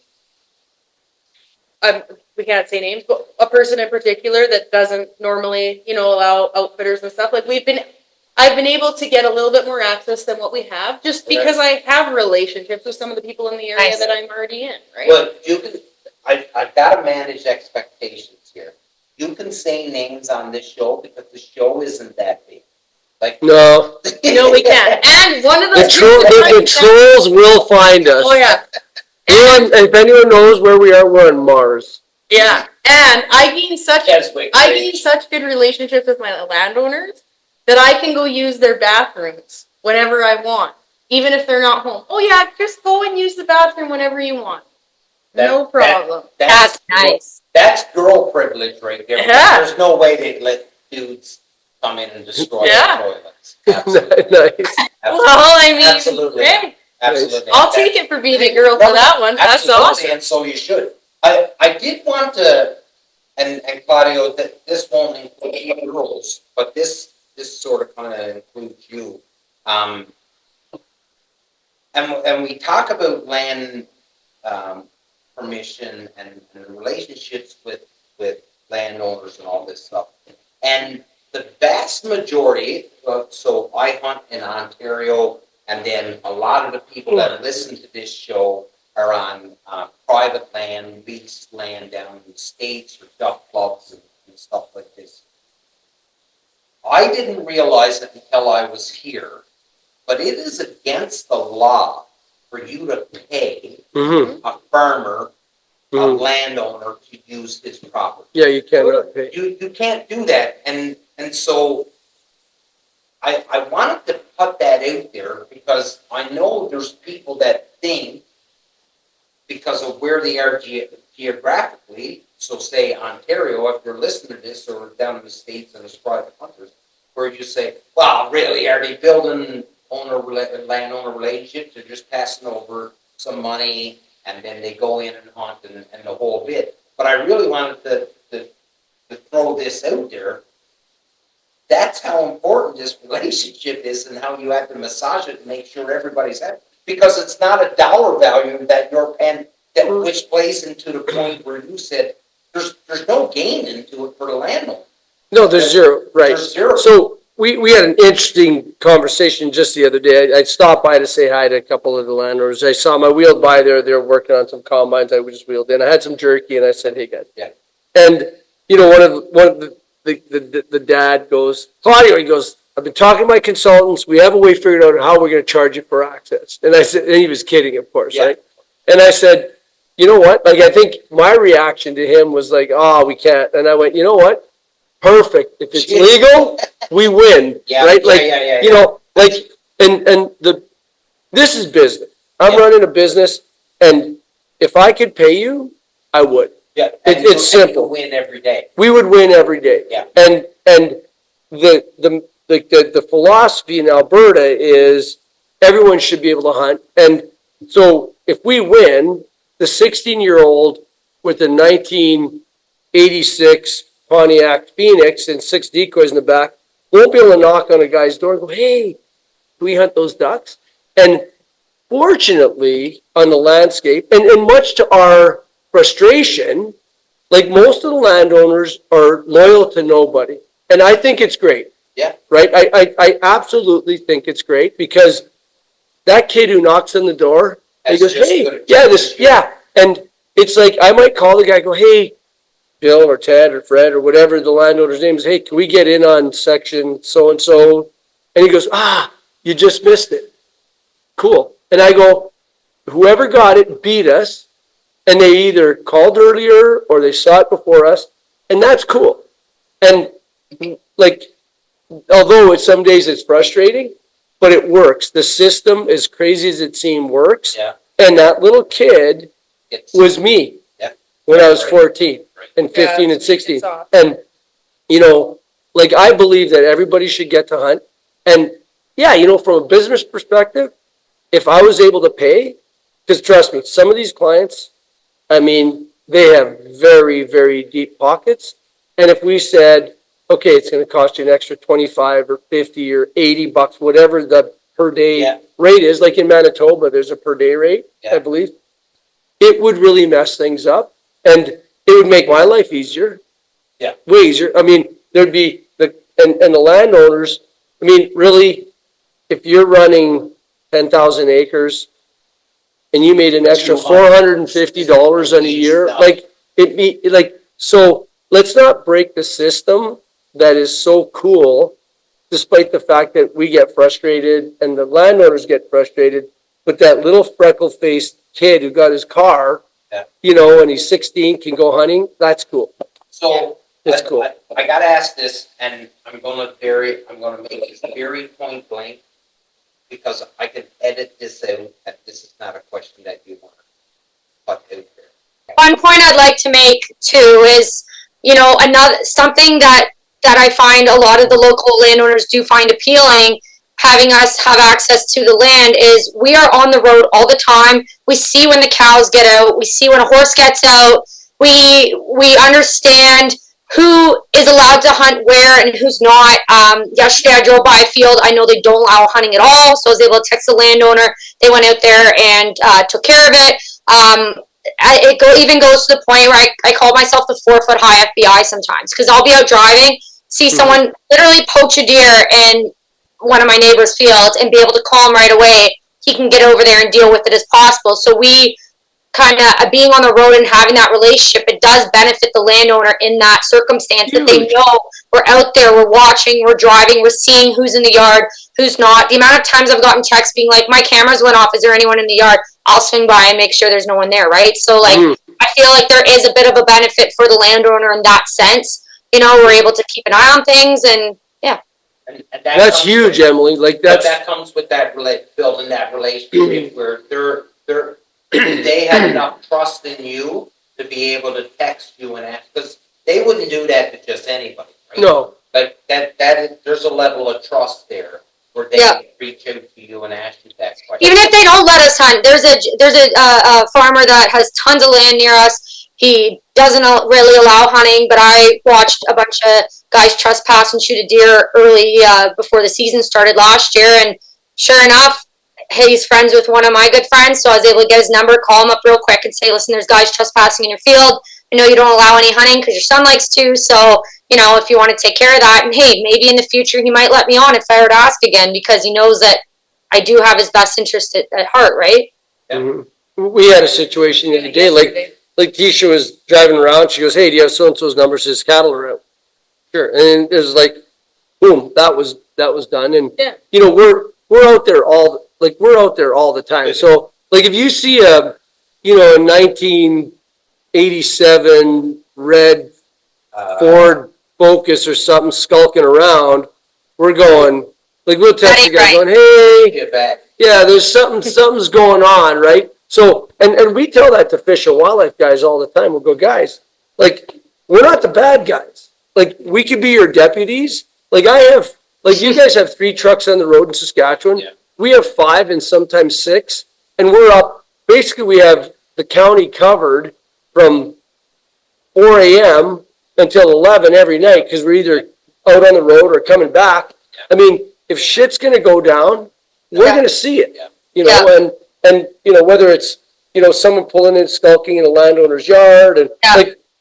can't say names, but a person in particular that doesn't normally, allow outfitters and stuff. Like I've been able to get a little bit more access than what we have, just because I have relationships with some of the people in the area that I'm already in, right? But you can, I've got to manage expectations here. You can say names on this show because the show isn't that big. Like No. No, we can't. And one of The trolls will find us. Oh yeah. If anyone knows where we are, we're on Mars. Yeah. And I gained such good relationships with my landowners that I can go use their bathrooms whenever I want, even if they're not home. Oh yeah, just go and use the bathroom whenever you want. No problem. That's nice. That's girl privilege right there. Yeah. There's no way they'd let dudes come in and destroy Yeah. the toilets. Absolutely. Nice. Well, I mean, Absolutely. hey, Absolutely. I'll take it for being a girl for that one. That's Absolutely, awesome. and so you should. I did want to, and Claudio, that this won't include girls, but this sort of kind of includes you. And we talk about land permission and relationships with landowners and all this stuff. And the vast majority, so I hunt in Ontario, and then a lot of the people that listen to this show are on private land, leased land down in the States or duck clubs and stuff like this. I didn't realize it until I was here, but it is against the law for you to pay a farmer, a landowner, to use his property. Yeah, you cannot pay. You can't do that, and so I wanted to put that out there because I know there's people that think because of where they are geographically, so say Ontario, if you're listening to this, or down in the States and it's private hunters, where you say, well, really, are they building landowner relationships, or just passing over some money and then they go in and hunt and the whole bit. But I really wanted to throw this out there. That's how important this relationship is, and how you have to massage it and make sure everybody's happy. Because it's not a dollar value that you're paying, which plays into the point where you said there's no gain into it for the landowner. No, there's zero, right? There's zero. So we had an interesting conversation just the other day. I stopped by to say hi to a couple of the landowners. I saw them. I wheeled by there. They were working on some combines. I just wheeled in. I had some jerky, and I said, "Hey guys." Yeah. And you know, one of the dad goes, Claudio. He goes, "I've been talking to my consultants. We have a way figured out how we're going to charge you for access." And I said, and he was kidding, of course, Yeah. right? And I said, "You know what? Like, I think my reaction to him was like, oh, we can't." And I went, "You know what? Perfect. If it's legal, we win." Yeah, right? yeah, Like, yeah, you know, like, and this is business. I'm running a business, and if I could pay you, I would. Yeah, It's simple. You win every day. We would win every day. Yeah. And the philosophy in Alberta is everyone should be able to hunt. And so if we win, the 16-year-old with the 1986 Pontiac Phoenix and 6 decoys in the back won't be able to knock on a guy's door and go, "Hey, can we hunt those ducks?" And fortunately, on the landscape, and much to our frustration, like, most of the landowners are loyal to nobody. And I think it's great. Yeah. Right? I absolutely think it's great, because that kid who knocks on the door, he goes, "Hey, yeah, yeah." And it's like, I might call the guy, go, "Hey, Bill or Ted or Fred or whatever the landowner's name is, hey, can we get in on section so-and-so?" And he goes, "You just missed it." Cool. And I go, whoever got it beat us, and they either called earlier or they saw it before us, and that's cool. And like, although some days it's frustrating, but it works. The system, as crazy as it seemed, works. Yeah. And that little kid was me when I was 14 and 15 and 16. And, you know, like, I believe that everybody should get to hunt. And yeah, you know, from a business perspective, if I was able to pay, because trust me, some of these clients, I mean, they have very, very deep pockets. And if we said, okay, it's going to cost you an extra 25 or 50 or $80, whatever the per day rate is, like in Manitoba, there's a per day rate, I believe, it would really mess things up, and it would make my life easier. Yeah. Way easier. I mean, there'd be and the landowners, I mean, really, if you're running 10,000 acres and you made an extra $450 in a year, like, it'd be like, so let's not break the system that is so cool, despite the fact that we get frustrated and the landowners get frustrated. But that little freckle-faced kid who got his car, you know, and he's 16, can go hunting, that's cool. So It's cool. I gotta ask this, and I'm gonna make this very point blank, because I can edit this out, that this is not a question that you want. But One point I'd like to make too is, something that I find a lot of the local landowners do find appealing, having us have access to the land, is we are on the road all the time. We see when the cows get out. We see when a horse gets out. We understand who is allowed to hunt where and who's not. Yesterday I drove by a field. I know they don't allow hunting at all, so I was able to text the landowner. They went out there and took care of it. Even goes to the point where I call myself the 4-foot high FBI sometimes, because I'll be out driving, see someone literally poach a deer in one of my neighbor's fields, and be able to call him right away. He can get over there and deal with it as possible. So we kind of, being on the road and having that relationship, it does benefit the landowner in that circumstance, that they know we're out there, we're watching, we're driving, we're seeing who's in the yard, who's not. The amount of times I've gotten texts being like, my cameras went off, is there anyone in the yard? I'll swing by and make sure there's no one there, right? So I feel like there is a bit of a benefit for the landowner in that sense. We're able to keep an eye on things, and yeah. And that's huge, Emily. That comes with that building that relationship where they have enough trust in you to be able to text you and ask, because they wouldn't do that to just anybody, right? No. Like there's a level of trust there where they reach out to you and ask you that question. Even if they don't let us hunt, there's a farmer that has tons of land near us. He doesn't really allow hunting, but I watched a bunch of guys trespass and shoot a deer early before the season started last year, and sure enough, he's friends with one of my good friends, so I was able to get his number, call him up real quick and say, listen, there's guys trespassing in your field. I know you don't allow any hunting because your son likes to, so, if you want to take care of that, and hey, maybe in the future he might let me on if I were to ask again, because he knows that I do have his best interest at heart, right? Yeah. We had a situation the other day, like Teesha was driving around, she goes, hey, do you have so-and-so's number? His cattle are out. Sure. And it was like, boom, that was done. And, we're out there all the time. So, if you see a 1987 red Ford Focus or something skulking around, we're going, we'll text the guy going, hey, get back. Yeah, there's something's going on, right? So, and we tell that to fish and wildlife guys all the time. We'll go, guys, we're not the bad guys. We could be your deputies. You guys have 3 trucks on the road in Saskatchewan. Yeah. We have 5 and sometimes 6, and we're up. Basically, we have the county covered from 4 a.m. until 11 every night, because we're either out on the road or coming back. Yeah. I mean, if shit's going to go down, we're going to see it. Yeah. And whether it's someone pulling in skulking in a landowner's yard, and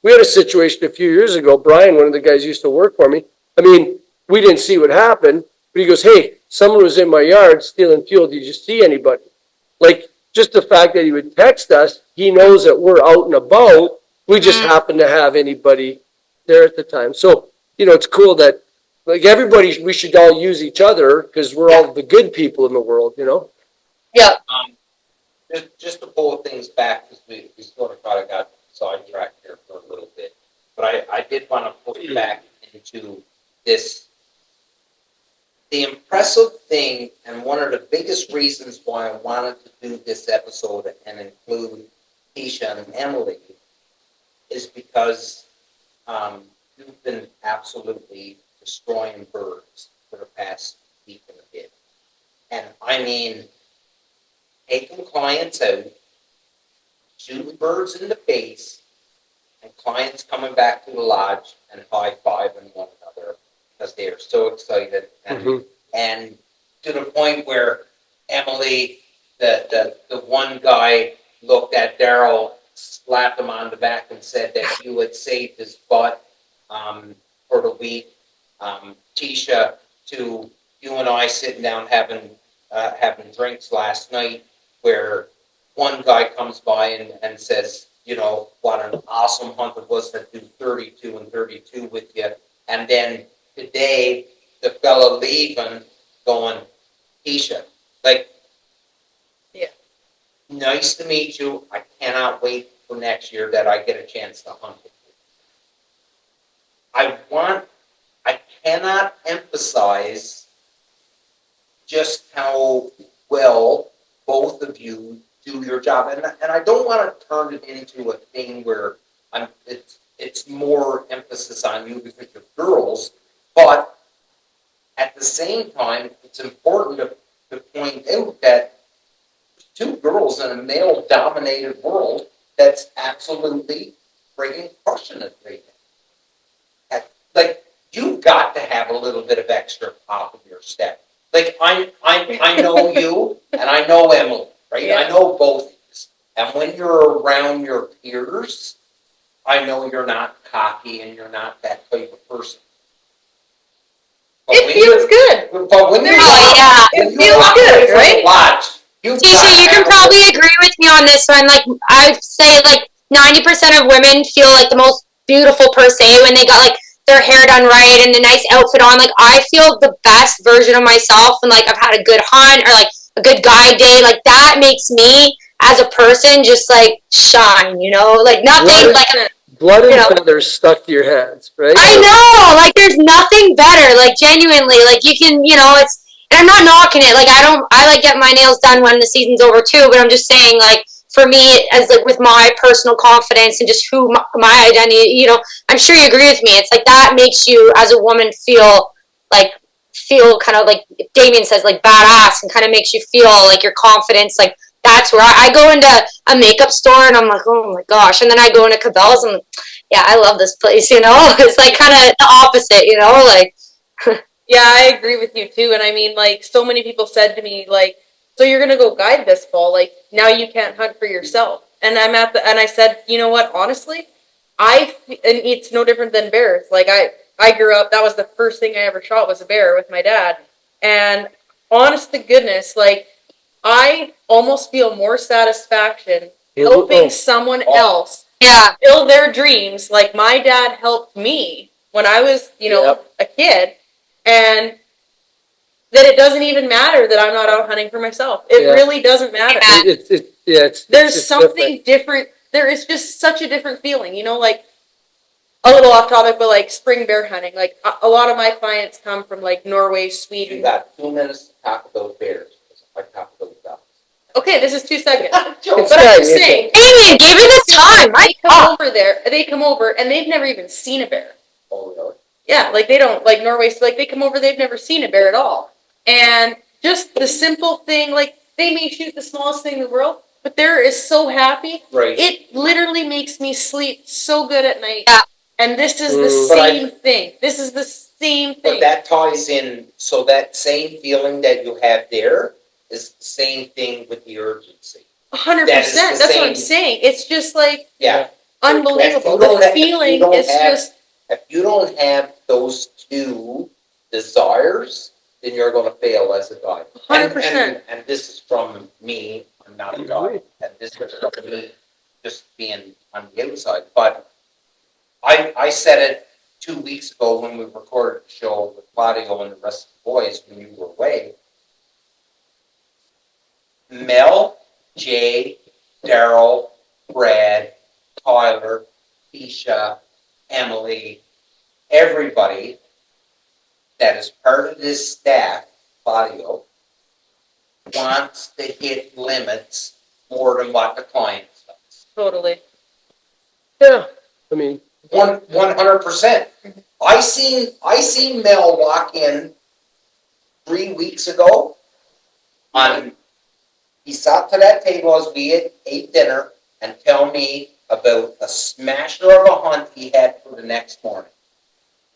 we had a situation a few years ago. Brian, one of the guys used to work for me. I mean, we didn't see what happened, but he goes, hey, someone was in my yard stealing fuel. Did you see anybody? Just the fact that he would text us, he knows that we're out and about. We just happen to have anybody there at the time. So, it's cool that, everybody, we should all use each other, because we're all the good people in the world, Yeah. Just to pull things back, because we sort of kind of got sidetracked here for a little bit. But I did want to pull it back into this. The impressive thing, and one of the biggest reasons why I wanted to do this episode and include Teesha and Emily, is because you've been absolutely destroying birds for the past week and a bit. And I mean, taking clients out, shooting birds in the face, and clients coming back to the lodge and high-fiving one another because they are so excited. And to the point where Emily, the one guy, looked at Daryl, slapped him on the back and said that you had saved his butt for the week. Teesha, to you and I sitting down having drinks last night, where one guy comes by and says, what an awesome hunt it was to do 32 and 32 with you. And then today, the fella leaving, going, Teesha, nice to meet you. I cannot wait for next year that I get a chance to hunt with you. cannot emphasize just how well both of you do your job. And I don't want to turn it into a thing where it's more emphasis on you because you're girls, but at the same time, it's important to point out that two girls in a male-dominated world that's absolutely friggin' crushing it right now. Like, you've got to have a little bit of extra pop in your step. Like, I know you, and I know Emily, right? Yeah. I know both of you. And when you're around your peers, I know you're not cocky and you're not that type of person. But It feels good. But when you're It feels good, right? Teesha, you can probably agree with me on this one. Like, I say, like, 90% of women feel like the most beautiful per se when they got, like, their hair done right and a nice outfit on. Like, I feel the best version of myself and, like, I've had a good hunt or, like, a good guide day. Like, that makes me, as a person, just, like, shine, you know? Like, nothing, Blood and you know, feathers stuck to your hands, right? I know, like, there's nothing better, like, genuinely, like, you can, you know, it's, and I'm not knocking it, like, I like get my nails done when the season's over too, but I'm just saying, like, for me, as, like, with my personal confidence and just who my identity, you know, I'm sure you agree with me, it's like, that makes you, as a woman, feel kind of, like, Damien says, like, badass, and kind of makes you feel, like, your confidence, like, that's where I go into a makeup store and I'm like, oh my gosh. And then I go into Cabela's and yeah, I love this place, you know? It's like kind of the opposite, you know? Like, yeah, I agree with you too. And I mean, like, so many people said to me, like, so you're going to go guide this fall. Like, now you can't hunt for yourself. And and I said, you know what? Honestly, and it's no different than bears. Like, I grew up, that was the first thing I ever shot was a bear with my dad. And honest to goodness, like, I almost feel more satisfaction helping someone else fulfill their dreams. Like my dad helped me when I was, you know, a kid, and that it doesn't even matter that I'm not out hunting for myself. It really doesn't matter. There's something different. There is just such a different feeling, you know, like a little off topic, but like spring bear hunting. Like a lot of my clients come from like Norway, Sweden. You got 2 minutes to talk about bears. I talk about ducks. Okay, this is 2 seconds. But I'm just saying, Damien, give me the time. They come over and they've never even seen a bear. Oh, really? Yeah, like they don't, like Norway, like they come over, they've never seen a bear at all. And just the simple thing, like they may shoot the smallest thing in the world, but they're so happy. Right. It literally makes me sleep so good at night. Yeah. And this is the same thing. This is the same thing. But that ties in, so that same feeling that you have there is the same thing with the urgency. 100%. That's what I'm saying. It's just like unbelievable. The feeling is just. If you don't have those two desires, then you're going to fail as a guide. 100%. And this is from me. I'm not a guide. And this is from me just being on the outside. But I said it 2 weeks ago when we recorded the show with Claudio and the rest of the boys when you were away. Mel, Jay, Daryl, Brad, Tyler, Teesha, Emily, everybody that is part of this staff, Claudio, wants to hit limits more than what the client does. Totally. Yeah, I mean, 100%. I seen Mel walk in 3 weeks ago. He sat to that table as we ate dinner and tell me about a smasher of a hunt he had for the next morning.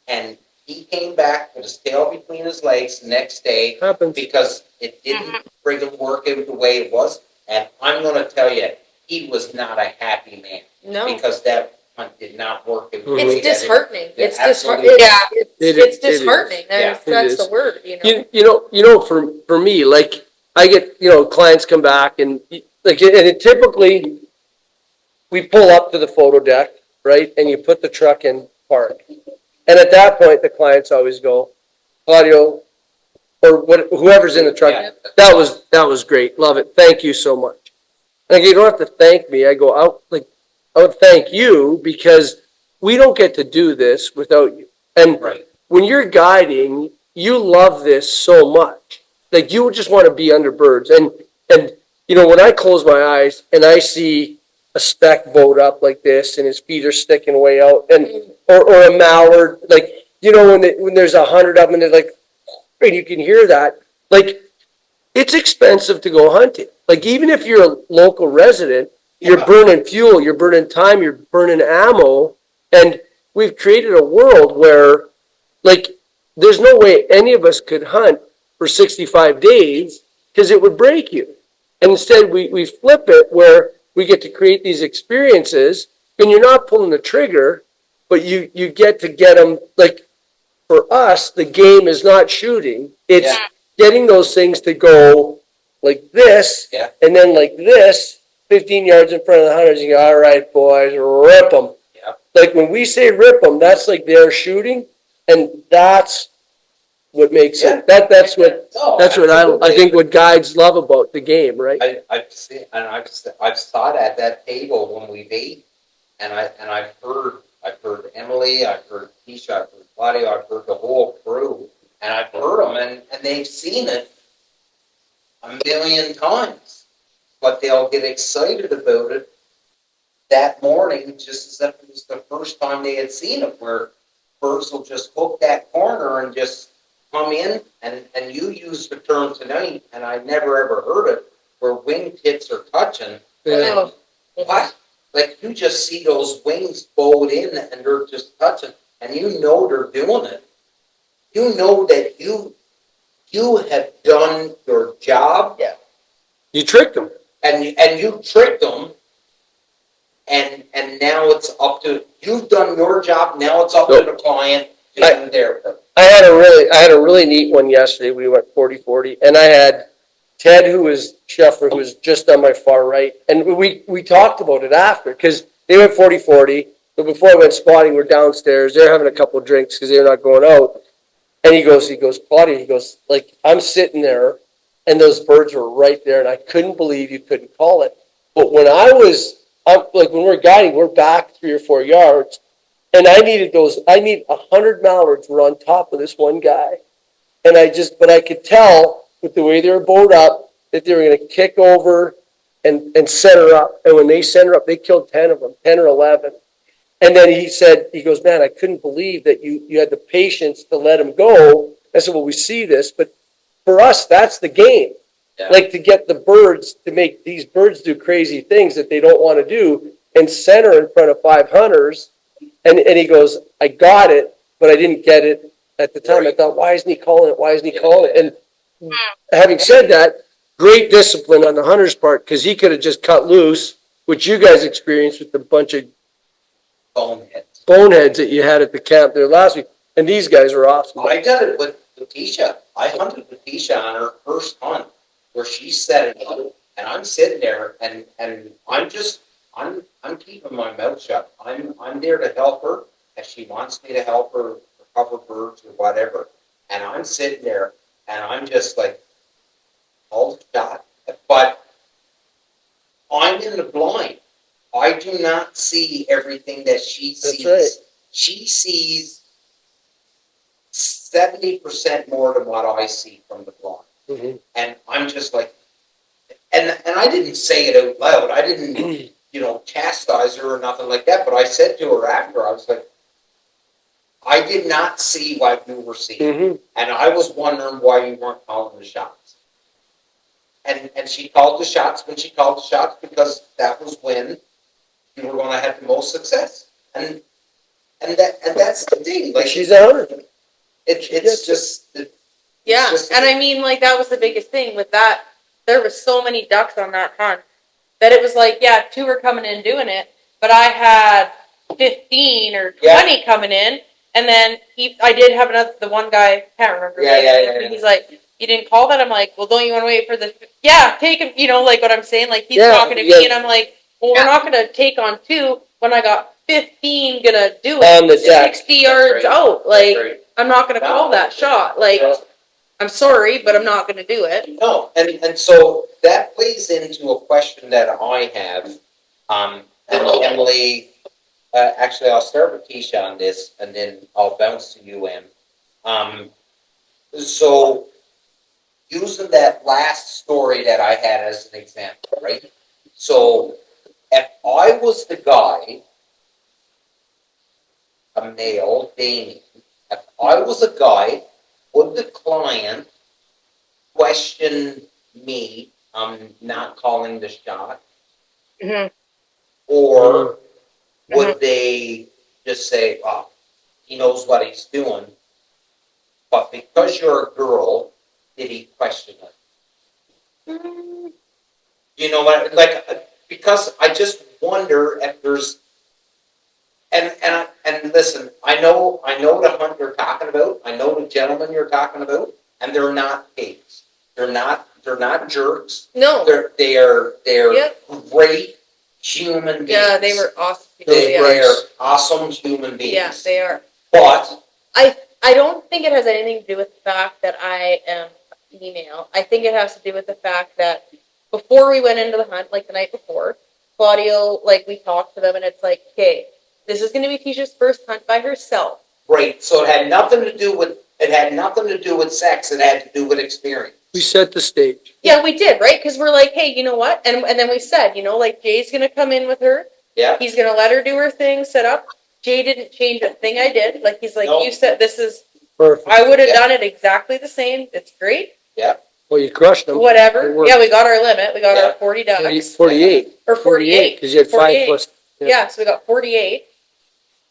And he came back with his tail between his legs the next day because it didn't friggin' work out the way it was. And I'm going to tell you, he was not a happy man. No. Because that hunt did not work out the way It's disheartening. It's disheartening. It's disheartening. That's the word, you know. You know, for me, like I get, clients come back and like, and it typically we pull up to the photo deck, right? And you put the truck in park. And at that point, the clients always go, Claudio, or whoever's in the truck, that was great. Love it. Thank you so much. Like, you don't have to thank me. I would thank you because we don't get to do this without you. And when you're guiding, you love this so much. Like you just want to be under birds. And when I close my eyes and I see a speck boat up like this and his feet are sticking way out, and or a mallard, like when there's 100 of them and they're like, and you can hear that, like it's expensive to go hunting. Like even if you're a local resident, you're burning fuel, you're burning time, you're burning ammo, and we've created a world where like there's no way any of us could hunt for 65 days because it would break you. And instead we flip it where we get to create these experiences and you're not pulling the trigger, but you get them. Like for us, the game is not shooting. It's getting those things to go like this and then like this, 15 yards in front of the hunters. You go, all right, boys, rip them. Yeah. Like when we say rip them, that's like they're shooting, and that's what makes it. That's what I think what guides love about the game, right? I've seen and I've sat at that table when we've ate, and I've heard Emily, I've heard Teesha, I've heard Claudio, I've heard the whole crew, and I've heard them, and they've seen it a million times, but they'll get excited about it that morning just as if it was the first time they had seen it, where birds will just hook that corner and just come in, and you used the term tonight, and I never ever heard it, where wingtips are touching. Yeah. What? Like you just see those wings bowed in and they're just touching, and you know they're doing it. You know that you have done your job. Yeah. You tricked them. And you tricked them. And now it's up to you've done your job. Now it's up to the client to do their work. I had a really neat one yesterday. We went 40-40, and I had Ted, who was Scheffler, who was just on my far right, and we talked about it after because they went 40-40. But before I went spotting, we're downstairs. They're having a couple of drinks because they're not going out. And he goes, Claudia, like I'm sitting there, and those birds were right there, and I couldn't believe you couldn't call it. But when when we're guiding, we're back 3 or 4 yards. And I need 100 mallards were on top of this one guy. And but I could tell with the way they were bowed up that they were going to kick over and set her up. And when they sent her up, they killed 10 of them, 10 or 11. And then he goes, man, I couldn't believe that you had the patience to let him go. I said, well, we see this, but for us, that's the game. Yeah. Like to get the birds, to make these birds do crazy things that they don't want to do and center in front of 5 hunters. And he goes, I got it, but I didn't get it at the time. I thought, why isn't he calling it? Why isn't he calling it? And having said that, great discipline on the hunter's part, because he could have just cut loose, which you guys experienced with the bunch of boneheads that you had at the camp there last week. And these guys were awesome. I did it with Teesha. I hunted with Teesha on her first hunt, where she set it up, and I'm sitting there, and I'm keeping my mouth shut. I'm there to help her, and she wants me to help her recover birds or whatever. And I'm sitting there, and I'm just like, hold the shot. But I'm in the blind. I do not see everything that she sees. That's right. She sees 70% more than what I see from the blind. Mm-hmm. And I'm just like, and I didn't say it out loud. I didn't, chastise her or nothing like that. But I said to her after, I was like, I did not see what you were seeing. Mm-hmm. And I was wondering why you weren't calling the shots. And she called the shots when she called the shots, because that was when you were going to have the most success. And that's the thing. Like, she's a hunter. It's just. And I mean, like, that was the biggest thing with that. There was so many ducks on that hunt that it was like, 2 were coming in doing it, but I had 15 or 20 coming in, and then I did have the one guy, can't remember. He's like, you didn't call that? I'm like, well, don't you want to wait for the? Yeah, take him. Like what I'm saying. Like he's talking to me, and I'm like, well, we're not going to take on 2 when I got 15 gonna do it on the 60 yards out. Like I'm not going to call that shot. Like. I'm sorry, but I'm not going to do it. No, and so that plays into a question that I have. And Emily, actually, I'll start with Teesha on this, and then I'll bounce to you, Em. So using that last story that I had as an example, right? So if I was the guy, a male, Damien, if I was a guy, would the client question me, I'm not calling the shot? Mhm. Or would they just say, oh, he knows what he's doing, but because you're a girl, did he question it? You know what? Like, because I just wonder if there's, and listen, I know the hunt you're talking about. I know the gentleman you're talking about, and they're not pigs. They're not jerks. No. They're Yep. great human beings. Yeah, they were awesome. They're awesome human beings. Yeah, they are. But I don't think it has anything to do with the fact that I am female. I think it has to do with the fact that before we went into the hunt, like the night before, Claudio, like we talked to them, and it's like, okay, this is going to be Teesha's first hunt by herself. Right. So it had nothing to do with sex. It had to do with experience. We set the stage. Yeah, we did, right? Because we're like, hey, you know what? And then we said, you know, like Jay's going to come in with her. Yeah. He's going to let her do her thing, set up. Jay didn't change a thing I did. Like, he's like, No. you said this is, Perfect. I would have done it exactly the same. It's great. Yeah. Well, you crushed them. Whatever. Yeah, we got our limit. We got our 40 ducks. 48. Or 48. Because you had 5 48. plus. Yeah, so we got 48.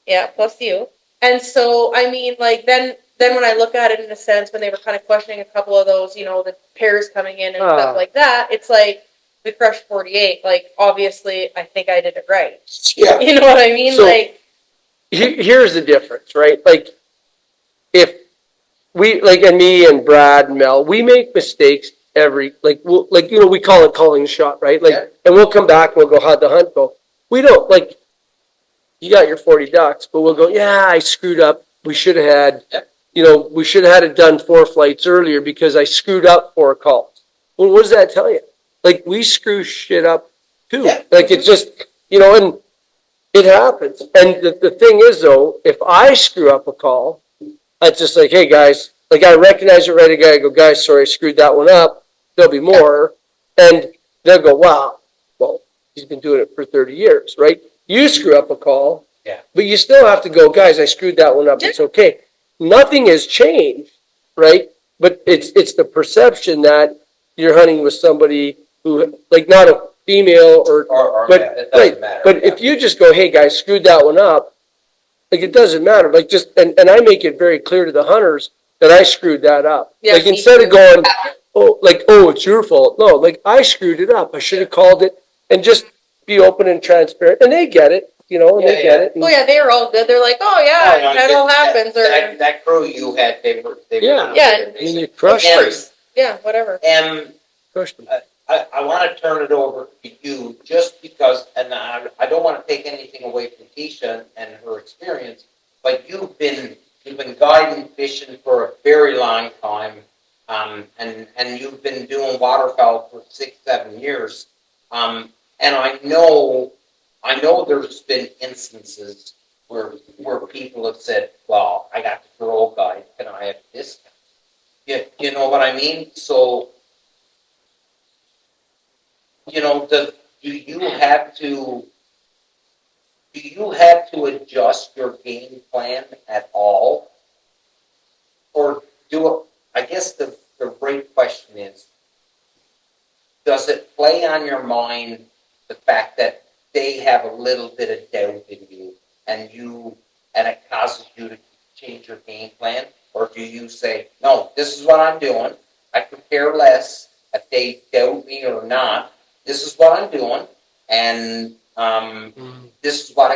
Yeah, plus you. And so, I mean, like, then when I look at it in a sense, when they were kind of questioning a couple of those, you know, the pairs coming in and stuff like that, it's like, we crushed 48. Like, obviously, I think I did it right. Yeah. You know what I mean? So, like, here's the difference, right? Like, if we, like, and me and Brad and Mel, we make mistakes every, like, you know, we call it calling the shot, right? Like, and we'll come back and we'll go, how'd the hunt go? We don't, like, you got your 40 ducks, but we'll go, yeah, I screwed up. We should have had, you know, we should have had it done 4 flights earlier because I screwed up 4 calls. Well, what does that tell you? Like, we screw shit up too. Yeah. Like, it's just, you know, and it happens. And the thing is, though, if I screw up a call, it's just like, hey, guys, like, I recognize it right away. I go, guys, sorry, I screwed that one up. There'll be more. And they'll go, wow, well, he's been doing it for 30 years, right? You screw up a call, but you still have to go, guys, I screwed that one up. It's okay. Nothing has changed, right? But it's the perception that you're hunting with somebody who, like, not a female but it doesn't matter. But if you just go, hey guys, screwed that one up, like, it doesn't matter. Like, just and I make it very clear to the hunters that I screwed that up. Yeah, like, instead of going, oh, it's your fault. No, like, I screwed it up. I should have called it, and just be open and transparent. And they get it, you know, and they get it. And, oh yeah, they were all good. They're like, oh yeah, that all happens. That crew you had, they were Yeah. I mean, you crushed them. Yeah, whatever. Crushed them. I want to turn it over to you just because, and I don't want to take anything away from Teesha and her experience, but you've been guiding fishing for a very long time, and you've been doing waterfowl for 6-7 years, and I know there's been instances where people have said, well, I got the girl guide, can I have a discount? You know what I mean? So, you know, do you have to adjust your game plan at all? Or I guess the great question is, does it play on your mind the fact that they have a little bit of doubt in you and it causes you to change your game plan? Or do you say, no, this is what I'm doing. I could care less if they doubt me or not. This is what I'm doing, and this is what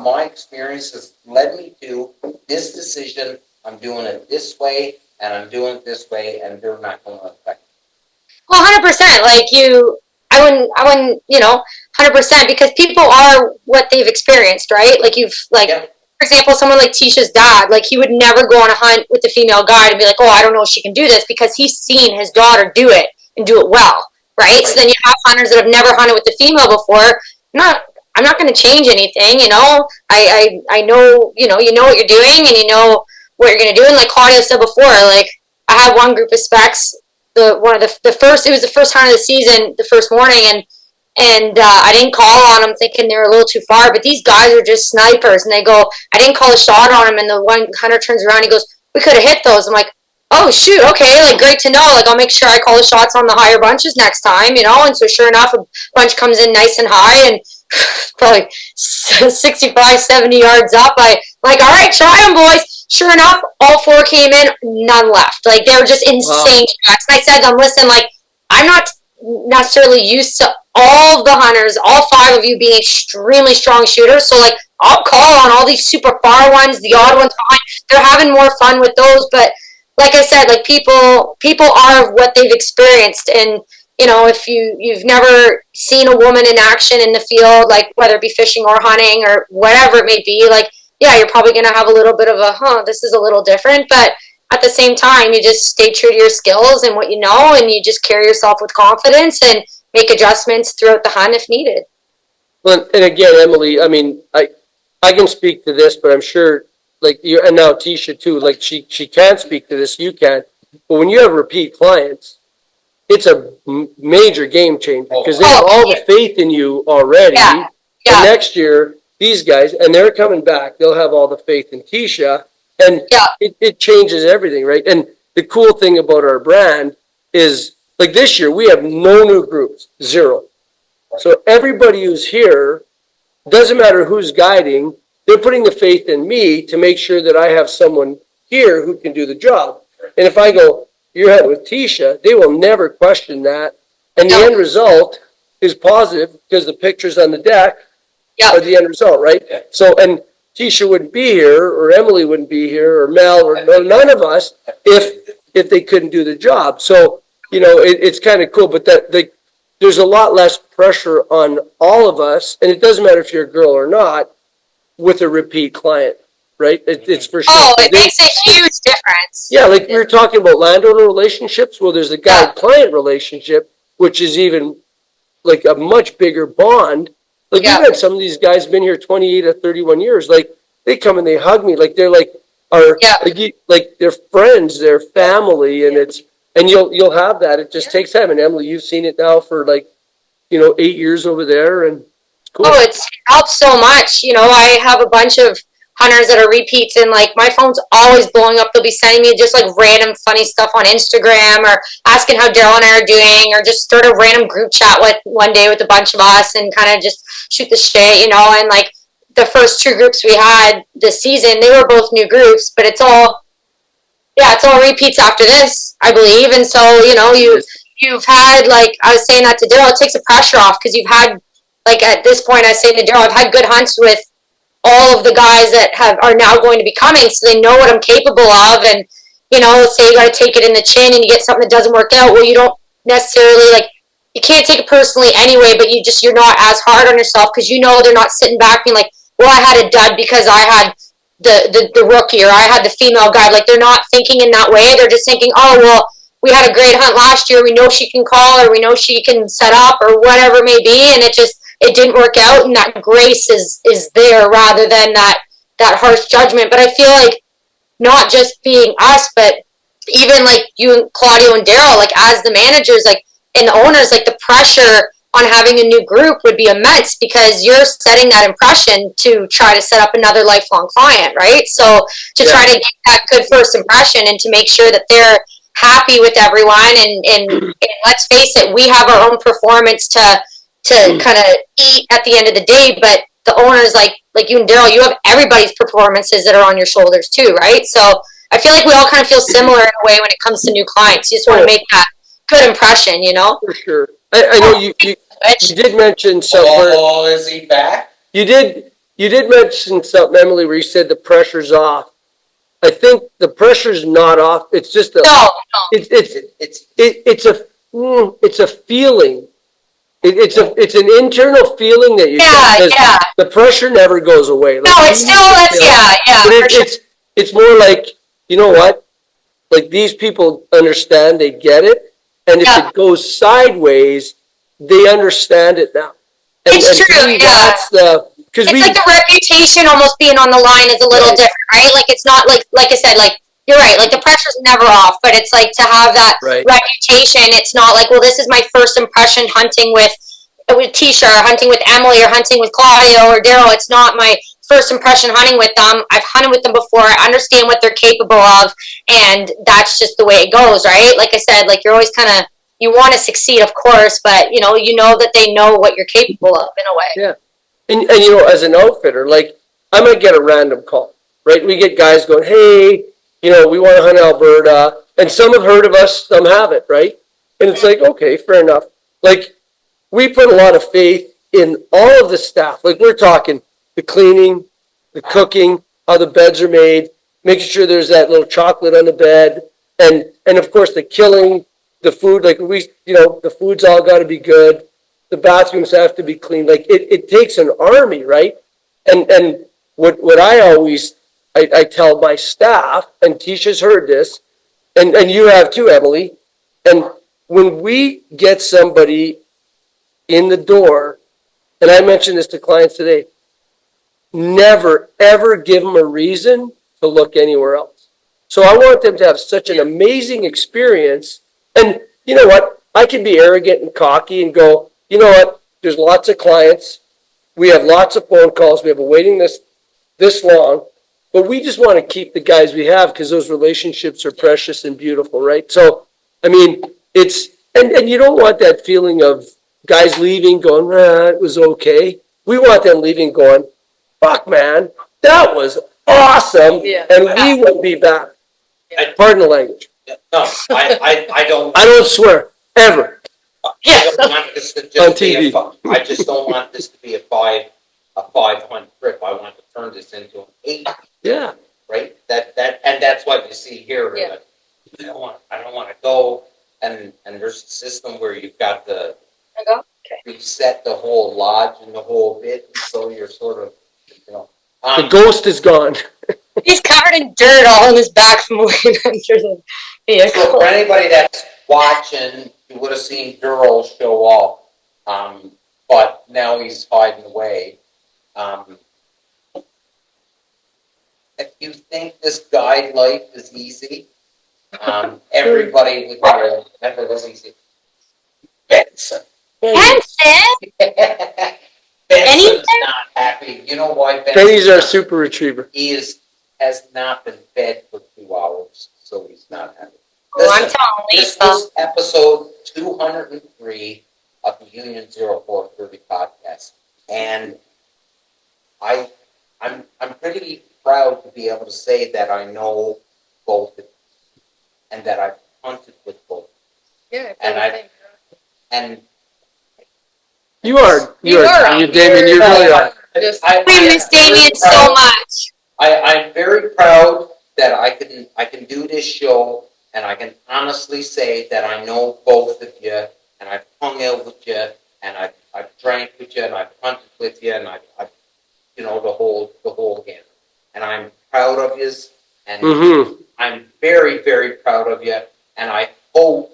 my experience has led me to this decision. I'm doing it this way, and I'm doing it this way, and they're not going to affect me. Well, 100%. Like I wouldn't, 100%, because people are what they've experienced, right? Like for example, someone like Teesha's dad, like, he would never go on a hunt with the female guide and be like, oh, I don't know if she can do this, because he's seen his daughter do it and do it well. Right? So then you have hunters that have never hunted with the female before. I'm not going to change anything, you know. I know, you know what you're doing, and you know what you're gonna do. And like Claudio said before, like I had one group of specs. The first, it was the first hunt of the season, the first morning, and I didn't call on them thinking they were a little too far, but these guys are just snipers, and they go, I didn't call a shot on them, and the one hunter turns around, he goes, we could have hit those. I'm like, oh shoot, okay, like great to know, like I'll make sure I call the shots on the higher bunches next time, and so sure enough, a bunch comes in nice and high, and probably 65, 70 yards up, I like, all right, try them, boys. Sure enough, all 4 came in, none left. Like, they were just insane tracks. And I said to them, listen, like, I'm not necessarily used to all the hunters, all 5 of you being extremely strong shooters. So, like, I'll call on all these super far ones, the odd ones behind. They're having more fun with those. But, like I said, like, people are what they've experienced. And, if you've never seen a woman in action in the field, like, whether it be fishing or hunting or whatever it may be, like, yeah, you're probably going to have a little bit of this is a little different, but at the same time, you just stay true to your skills and what you know, and you just carry yourself with confidence and make adjustments throughout the hunt if needed. Well, and again, Emily, I mean, I can speak to this, but I'm sure, like, you, and now Teesha too, like, she can't speak to this, you can, but when you have repeat clients, it's a major game changer because they have all the faith in you already. Yeah. And next year, these guys, and they're coming back, they'll have all the faith in Teesha, and it changes everything, right? And the cool thing about our brand is, like this year, we have no new groups, 0. So everybody who's here, doesn't matter who's guiding, they're putting the faith in me to make sure that I have someone here who can do the job. And if I go, you're heading with Teesha, they will never question that. And the end result is positive because the pictures on the deck are the end result, right? So, and Teesha wouldn't be here, or Emily wouldn't be here, or Mel, or none of us if they couldn't do the job. So, it's kind of cool, but there's a lot less pressure on all of us, and it doesn't matter if you're a girl or not, with a repeat client, right? It's for sure. Oh, it makes a huge difference. Yeah, like we were talking about landowner relationships. Well, there's the guide-client relationship, which is even like a much bigger bond. Like we've had some of these guys been here 28 or 31 years. Like they come and they hug me. Like they're like like they're friends, they're family, and and you'll have that. It just takes time. And Emily, you've seen it now for 8 years over there, and it's cool. Oh, it helps so much. I have a bunch of hunters that are repeats, and like my phone's always blowing up. They'll be sending me just like random funny stuff on Instagram, or asking how Daryl and I are doing, or just start a random group chat with one day with a bunch of us and kind of just shoot the shit, and like the first 2 groups we had this season, they were both new groups, but it's all repeats after this, I believe. And so, you've had, like, I was saying that to Daryl, it takes the pressure off because you've had, like, at this point, I was saying to Daryl, I've had good hunts with all of the guys that are now going to be coming, so they know what I'm capable of. And, say you got to take it in the chin and you get something that doesn't work out. Well, you don't necessarily, like, you can't take it personally anyway, but you're not as hard on yourself because they're not sitting back being like, well, I had a dud because I had the rookie, or I had the female guide. Like, they're not thinking in that way. They're just thinking, oh, well, we had a great hunt last year. We know she can call, or we know she can set up, or whatever it may be. And it didn't work out. And that grace is there rather than that harsh judgment. But I feel like not just being us, but even like you and Claudio and Daryl, like as the managers, like, and the owners, like the pressure on having a new group would be immense because you're setting that impression to try to set up another lifelong client, right? So to try to get that good first impression and to make sure that they're happy with everyone, and let's face it, we have our own performance to kind of eat at the end of the day, but the owners, like you and Daryl, you have everybody's performances that are on your shoulders too, right? So I feel like we all kind of feel similar in a way when it comes to new clients. You just want to make that good impression, For sure. I know you did mention something. Oh, is he back? You did mention something, Emily, where you said the pressure's off. I think the pressure's not off. It's just it's a feeling. It's an internal feeling that you get. The pressure never goes away. Like, no, it's still But it's more like, you know what? Like these people understand, they get it, and if it goes sideways, they understand it now. And it's true. That's the because it's like the reputation almost being on the line is a little different, right? Like it's not like I said, like you're right, like the pressure's never off, but it's like to have that reputation. It's not like, well, this is my first impression hunting with Teesha, or hunting with Emily, or hunting with Claudio or Daryl. It's not my first impression hunting with them. I've hunted with them before. I understand what they're capable of, and that's just the way it goes, right? Like I said, like you're always kind of, you want to succeed, of course, but you know that they know what you're capable of in a way. Yeah. And as an outfitter, like I might get a random call, right? We get guys going, hey, we want to hunt Alberta, and some have heard of us, some haven't, right? And it's like, okay, fair enough. Like we put a lot of faith in all of the staff. Like we're talking the cleaning, the cooking, how the beds are made, making sure there's that little chocolate on the bed, and of course the killing, the food. Like the food's all got to be good. The bathrooms have to be clean. Like it takes an army, right? And what I always I tell my staff, and Teesha's heard this, and you have too, Emily. And when we get somebody in the door, and I mentioned this to clients today, never ever give them a reason to look anywhere else. So I want them to have such an amazing experience. And you know what? I can be arrogant and cocky and go, you know what? There's lots of clients. We have lots of phone calls. We have a waiting list this long. But we just want to keep the guys we have because those relationships are precious and beautiful, right? So, I mean, it's, and you don't want that feeling of guys leaving going, it was okay. We want them leaving going, fuck, man, that was awesome. Yeah. And we will be back. Pardon the language. No, I don't. I don't swear, ever. I don't want this to just on be TV. I just don't want this to be a five hunt trip. I want to turn this into an 8. Yeah. Right. And that's what you see here. Yeah. I don't want to go and there's a system where you've got to reset the whole lodge and the whole bit, so you're sort of the ghost is gone. He's covered in dirt all on his back from laying under the vehicle. So for anybody that's watching, you would have seen Daryl show up, but now he's hiding away. If you think this guide life is easy, everybody would know that it was easy. Benson. Benson's not happy. You know why Benson? Benny's our super retriever. He has not been fed for 2 hours, so he's not happy. Well, I'm telling Lisa. This was episode 203 of the Union 0430 podcast, and I'm pretty proud to be able to say that I know both of them, and that I've hunted with both. Yeah, and you are, Damien. You really are. I miss Damien so much. I'm very proud that I can do this show, and I can honestly say that I know both of you, and I've hung out with you, and I've drank with you, and I've hunted with you, and I've the whole game. And I'm proud of you, and I'm very, very proud of you, and I hope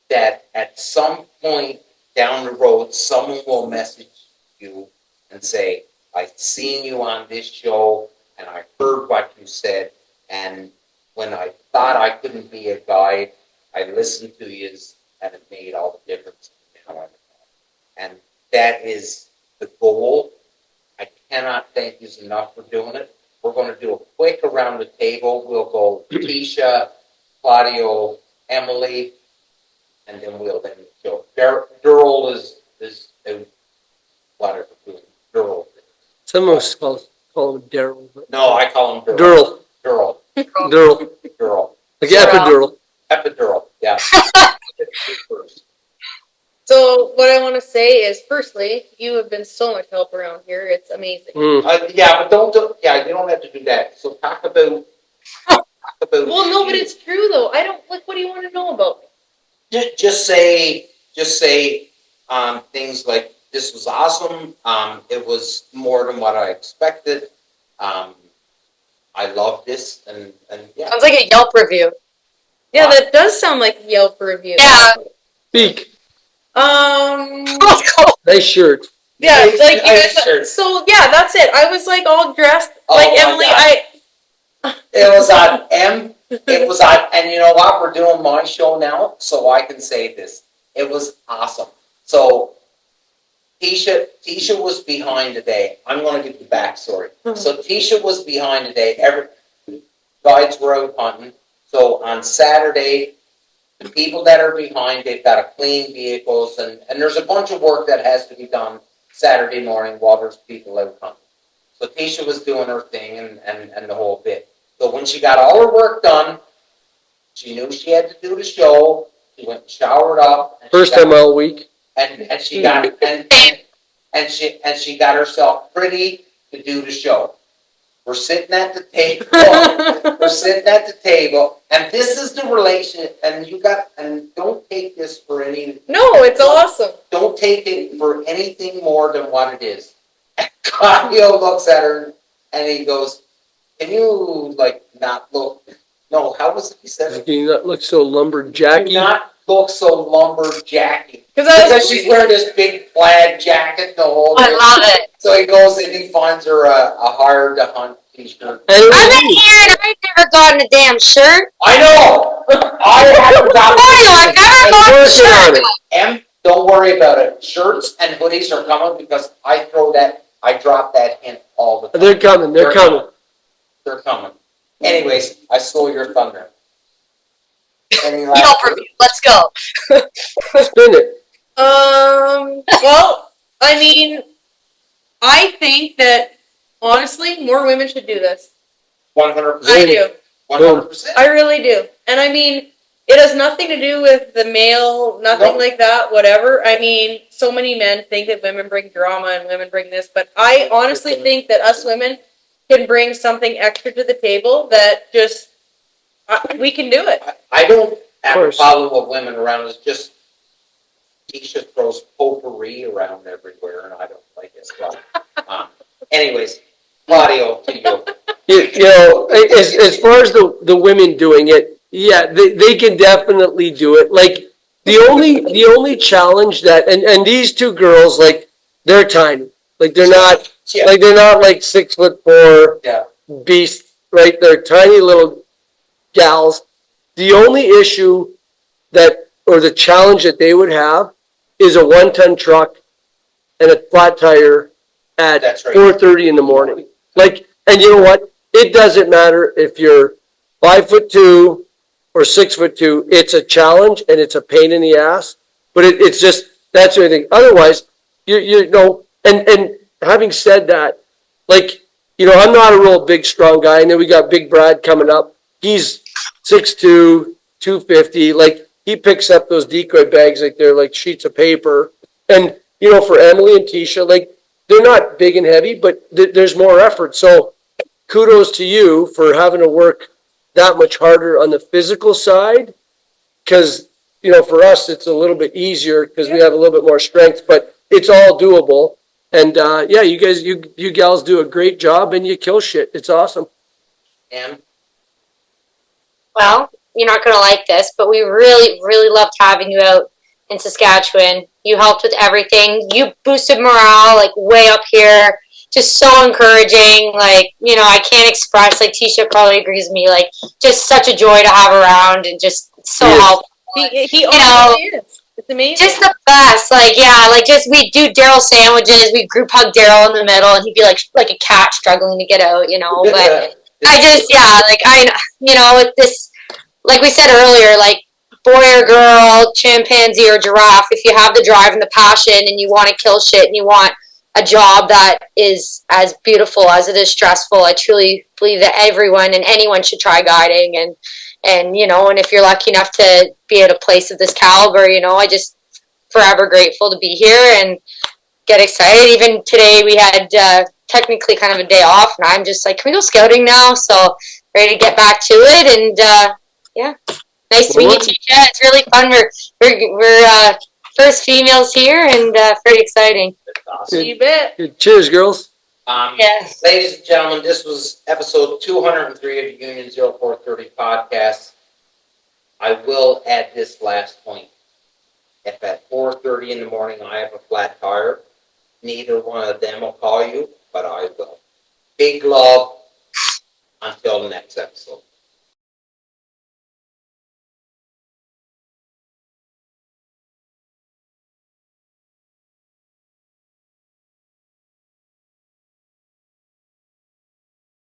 that at some point down the road, someone will message you and say, I've seen you on this show, and I heard what you said, and when I thought I couldn't be a guide, I listened to you, and it made all the difference. And that is the goal. I cannot thank you enough for doing it. We're going to do a quick around the table. We'll go Teesha, Claudio, Emily, and then we'll then go. Daryl is whatever. Daryl. Some of us call him Daryl. No, I call him Daryl. Daryl. Like epidural. Epidural, yeah. So what I want to say is, firstly, you have been so much help around here. It's amazing. But you don't have to do that. So talk about. Well, no, but it's true though. I don't like. What do you want to know about me? Just say things like, this was awesome. It was more than what I expected. I love this, and yeah. Sounds like a Yelp review. Yeah, that does sound like a Yelp review. Yeah. Speak. Let's go. Nice shirt. Yeah, Nice- like you nice guys. shirt. So yeah, that's it. I was like all dressed Oh like my Emily. God. It was on it was on, and you know what? We're doing my show now, so I can say this. It was awesome. So Teesha was behind today. I'm going to give the backstory. So Teesha was behind today. Every guides were out hunting. So on Saturday, the people that are behind, they've got to clean vehicles, and there's a bunch of work that has to be done Saturday morning while there's people out hunting. So Teesha was doing her thing and the whole bit. So when she got all her work done, she knew she had to do the show. She went and showered up. And First time all week. And she got and she got herself pretty to do the show. We're sitting at the table. We're sitting at the table, and this is the relation. And don't take this for any. No, it's awesome. Don't take it for anything more than what it is. And Claudio looks at her and he goes, "Can you not look?" No, how was it he said it? Can you not look so lumberjacky? Not look so lumberjacky. Because she's wearing this big plaid jacket the whole day. I love it. So he goes and he finds her a hard to hunt t-shirt. I'm in here and I've never gotten a damn shirt. I know! I haven't gotten I've never gotten a shirt. Don't worry about it. Shirts and hoodies are coming because I drop that hint all the time. They're coming. They're coming. They're coming. Anyways, I stole your thunder. Yelp review. Let's go. Spin it. Well, I mean, I think that honestly, more women should do this. 100%. I do. 100%. I really do. And I mean, it has nothing to do with the male, nothing like that, whatever. I mean, so many men think that women bring drama and women bring this, but I honestly think that us women can bring something extra to the table that just, we can do it. I don't have a problem with women around. It's just Teesha throws potpourri around everywhere, and I don't like it. But, anyways, Claudio, to you. You know, as far as the women doing it, yeah, they can definitely do it. Like the only challenge that and these two girls, like, they're tiny. Like they're not like 6'4" beasts, right? They're tiny little gals. The only issue or the challenge that they would have is a 1-ton truck and a flat tire at 4:30 in the morning. Like, and you know what? It doesn't matter if you're 5'2" or 6'2". It's a challenge and it's a pain in the ass. But it's just, that's the only thing. Otherwise, you know, and having said that, like, you know, I'm not a real big, strong guy. And then we got Big Brad coming up. He's 6'2", 250. Like, he picks up those decoy bags like they're like sheets of paper. And, you know, for Emily and Teesha, like, they're not big and heavy, but there's more effort. So kudos to you for having to work that much harder on the physical side. Because, you know, for us, it's a little bit easier because we have a little bit more strength, but it's all doable. And, yeah, you guys, you gals do a great job and you kill shit. It's awesome. And Well, you're not going to like this, but we really, really loved having you out in Saskatchewan. You helped with everything. You boosted morale, like, way up here. Just so encouraging. Like, you know, I can't express, like, Teesha probably agrees with me, like, just such a joy to have around and just so helpful. He honestly is. It's amazing. Just the best. Like, yeah, like, just, we do Daryl sandwiches. We group hug Daryl in the middle, and he'd be like a cat struggling to get out, you know. But I just, yeah, like, you know, with this, like we said earlier, like, boy or girl, chimpanzee or giraffe, if you have the drive and the passion and you want to kill shit and you want a job that is as beautiful as it is stressful, I truly believe that everyone and anyone should try guiding. And you know, and if you're lucky enough to be at a place of this caliber, you know, I just forever grateful to be here and get excited. Even today we had technically kind of a day off, and I'm just like, can we go scouting now? So ready to get back to it. And yeah, nice to meet you, Teesha. It's really fun. We're first females here, and pretty exciting. awesome. You bet. Cheers, girls. Yes. Ladies and gentlemen, this was episode 203 of the Union 0430 podcast. I will add this last point. If at 4:30 in the morning I have a flat tire, neither one of them will call you, but I will. Big love. Until the next episode.